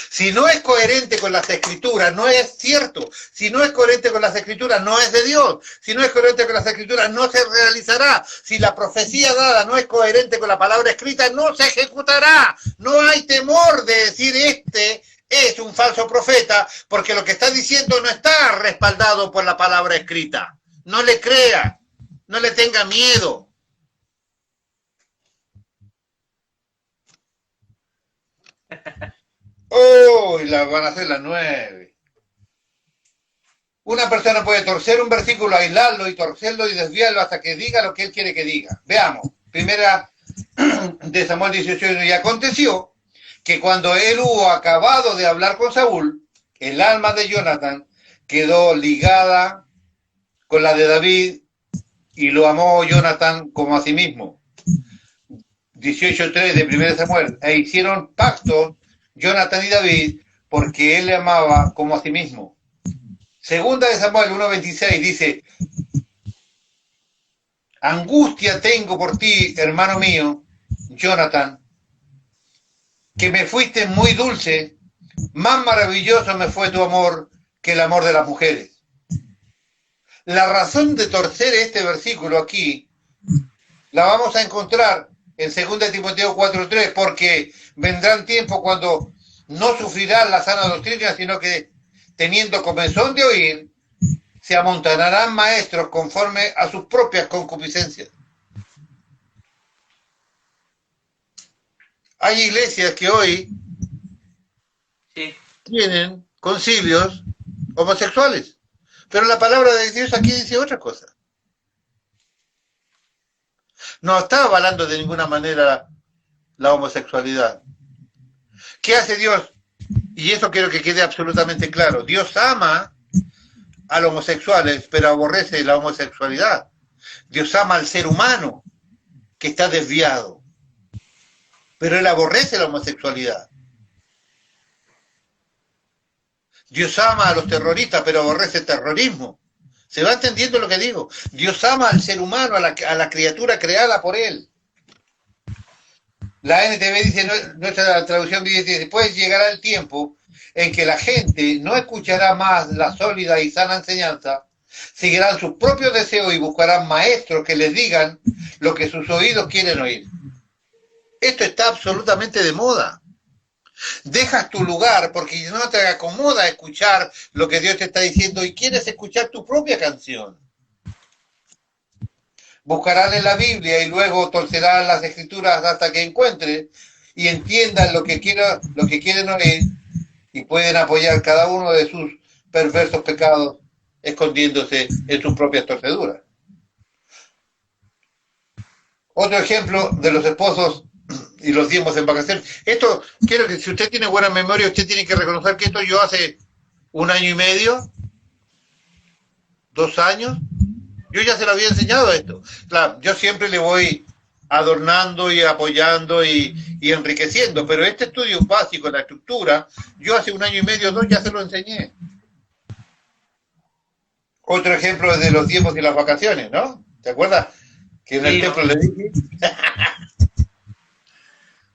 Si no es coherente con las escrituras, no es cierto. Si no es coherente con las escrituras, no es de Dios. Si no es coherente con las escrituras, no se realizará. Si la profecía dada no es coherente con la palabra escrita, no se ejecutará. No hay temor de decir este es un falso profeta, porque lo que está diciendo no está respaldado por la palabra escrita. No le crea, no le tenga miedo. ¡Oh! La van a hacer las 9. Una persona puede torcer un versículo, aislarlo y torcerlo y desviarlo hasta que diga lo que él quiere que diga. Veamos, primera de Samuel 18, y aconteció que cuando él hubo acabado de hablar con Saúl, el alma de Jonathan quedó ligada con la de David y lo amó Jonathan como a sí mismo. 18:3 de 1 Samuel, e hicieron pacto Jonathan y David, porque él le amaba como a sí mismo. Segunda de Samuel 1:26 dice, angustia tengo por ti, hermano mío, Jonathan, que me fuiste muy dulce, más maravilloso me fue tu amor que el amor de las mujeres. La razón de torcer este versículo aquí, la vamos a encontrar en 2 Timoteo 4:3, porque vendrán tiempos cuando no sufrirán la sana doctrina, sino que teniendo comezón de oír, se amontonarán maestros conforme a sus propias concupiscencias. Hay iglesias que hoy tienen concilios homosexuales, pero la palabra de Dios aquí dice otra cosa. no está avalando de ninguna manera la homosexualidad. ¿Qué hace Dios? Y eso quiero que quede absolutamente claro. Dios ama a los homosexuales, pero aborrece la homosexualidad. Dios ama al ser humano que está desviado, pero Él aborrece la homosexualidad. Dios ama a los terroristas, pero aborrece el terrorismo. ¿Se va entendiendo lo que digo? Dios ama al ser humano, a la criatura creada por Él. La NTV dice, nuestra traducción dice, después llegará el tiempo en que la gente no escuchará más la sólida y sana enseñanza, seguirán sus propios deseos y buscarán maestros que les digan lo que sus oídos quieren oír. Esto está absolutamente de moda. Dejas tu lugar porque no te acomoda escuchar lo que Dios te está diciendo y quieres escuchar tu propia canción. Buscarán en la Biblia y luego torcerán las escrituras hasta que encuentren y entiendan lo que quieren oír y pueden apoyar cada uno de sus perversos pecados escondiéndose en sus propias torceduras. Otro ejemplo de los esposos y los diezmos en vacaciones. Esto, quiero que si usted tiene buena memoria, usted tiene que reconocer que esto yo hace 1 año y medio, 2 años, yo ya se lo había enseñado esto. Claro, yo siempre le voy adornando y apoyando y enriqueciendo, pero este estudio básico, la estructura, yo hace 1 año y medio, 2 ya se lo enseñé. Otro ejemplo es de los diezmos y las vacaciones, ¿no? ¿Te acuerdas? Que en el templo le dije.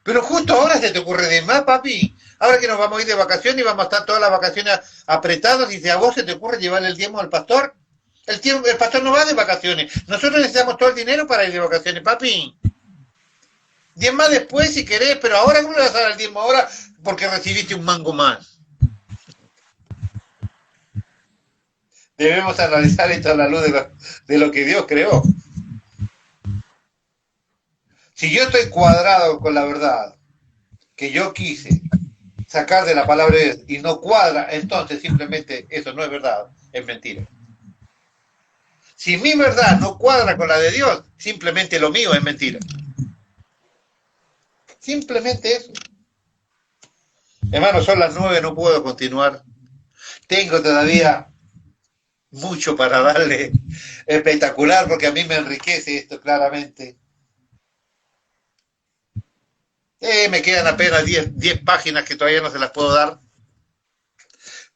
Pero justo ahora se te ocurre de más, papi. Ahora que nos vamos a ir de vacaciones y vamos a estar todas las vacaciones apretados, y si a vos se te ocurre llevarle el diezmo al pastor, el pastor no va de vacaciones. Nosotros necesitamos todo el dinero para ir de vacaciones, papi. Diezma después si querés, pero ahora ¿cómo le vas a dar el diezmo ahora? Porque recibiste un mango más. Debemos analizar esto a la luz de lo que Dios creó. Si yo estoy cuadrado con la verdad que yo quise sacar de la palabra de Dios y no cuadra, entonces simplemente eso no es verdad, es mentira. Si mi verdad no cuadra con la de Dios, simplemente lo mío es mentira. Simplemente eso. Hermano, son las 9, no puedo continuar. Tengo todavía mucho para darle, espectacular, porque a mí me enriquece esto claramente. Me quedan apenas 10 páginas que todavía no se las puedo dar,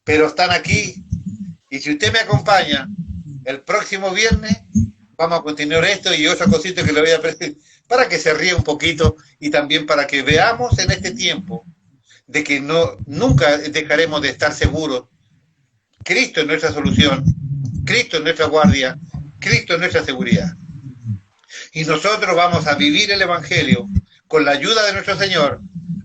pero están aquí, y si usted me acompaña el próximo viernes, vamos a continuar esto y otra cosita que le voy a presentar, para que se ríe un poquito y también para que veamos en este tiempo de que nunca dejaremos de estar seguros. Cristo es nuestra solución, Cristo es nuestra guardia, Cristo es nuestra seguridad. Y nosotros vamos a vivir el Evangelio con la ayuda de nuestro Señor,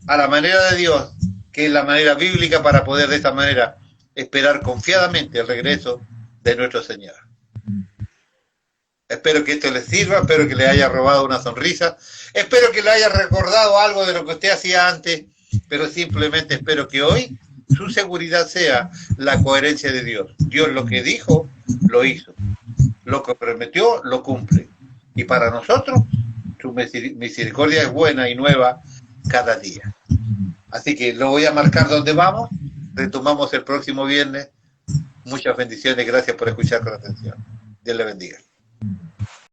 a la manera de Dios, que es la manera bíblica para poder de esta manera esperar confiadamente el regreso de nuestro Señor. Espero que esto les sirva, espero que le haya robado una sonrisa, espero que le haya recordado algo de lo que usted hacía antes, pero simplemente espero que hoy su seguridad sea la coherencia de Dios. Dios lo que dijo, lo hizo. Lo que prometió, lo cumple. Y para nosotros, su misericordia es buena y nueva cada día. Así que lo voy a marcar donde vamos. Retomamos el próximo viernes. Muchas bendiciones. Gracias por escuchar con atención. Dios le bendiga.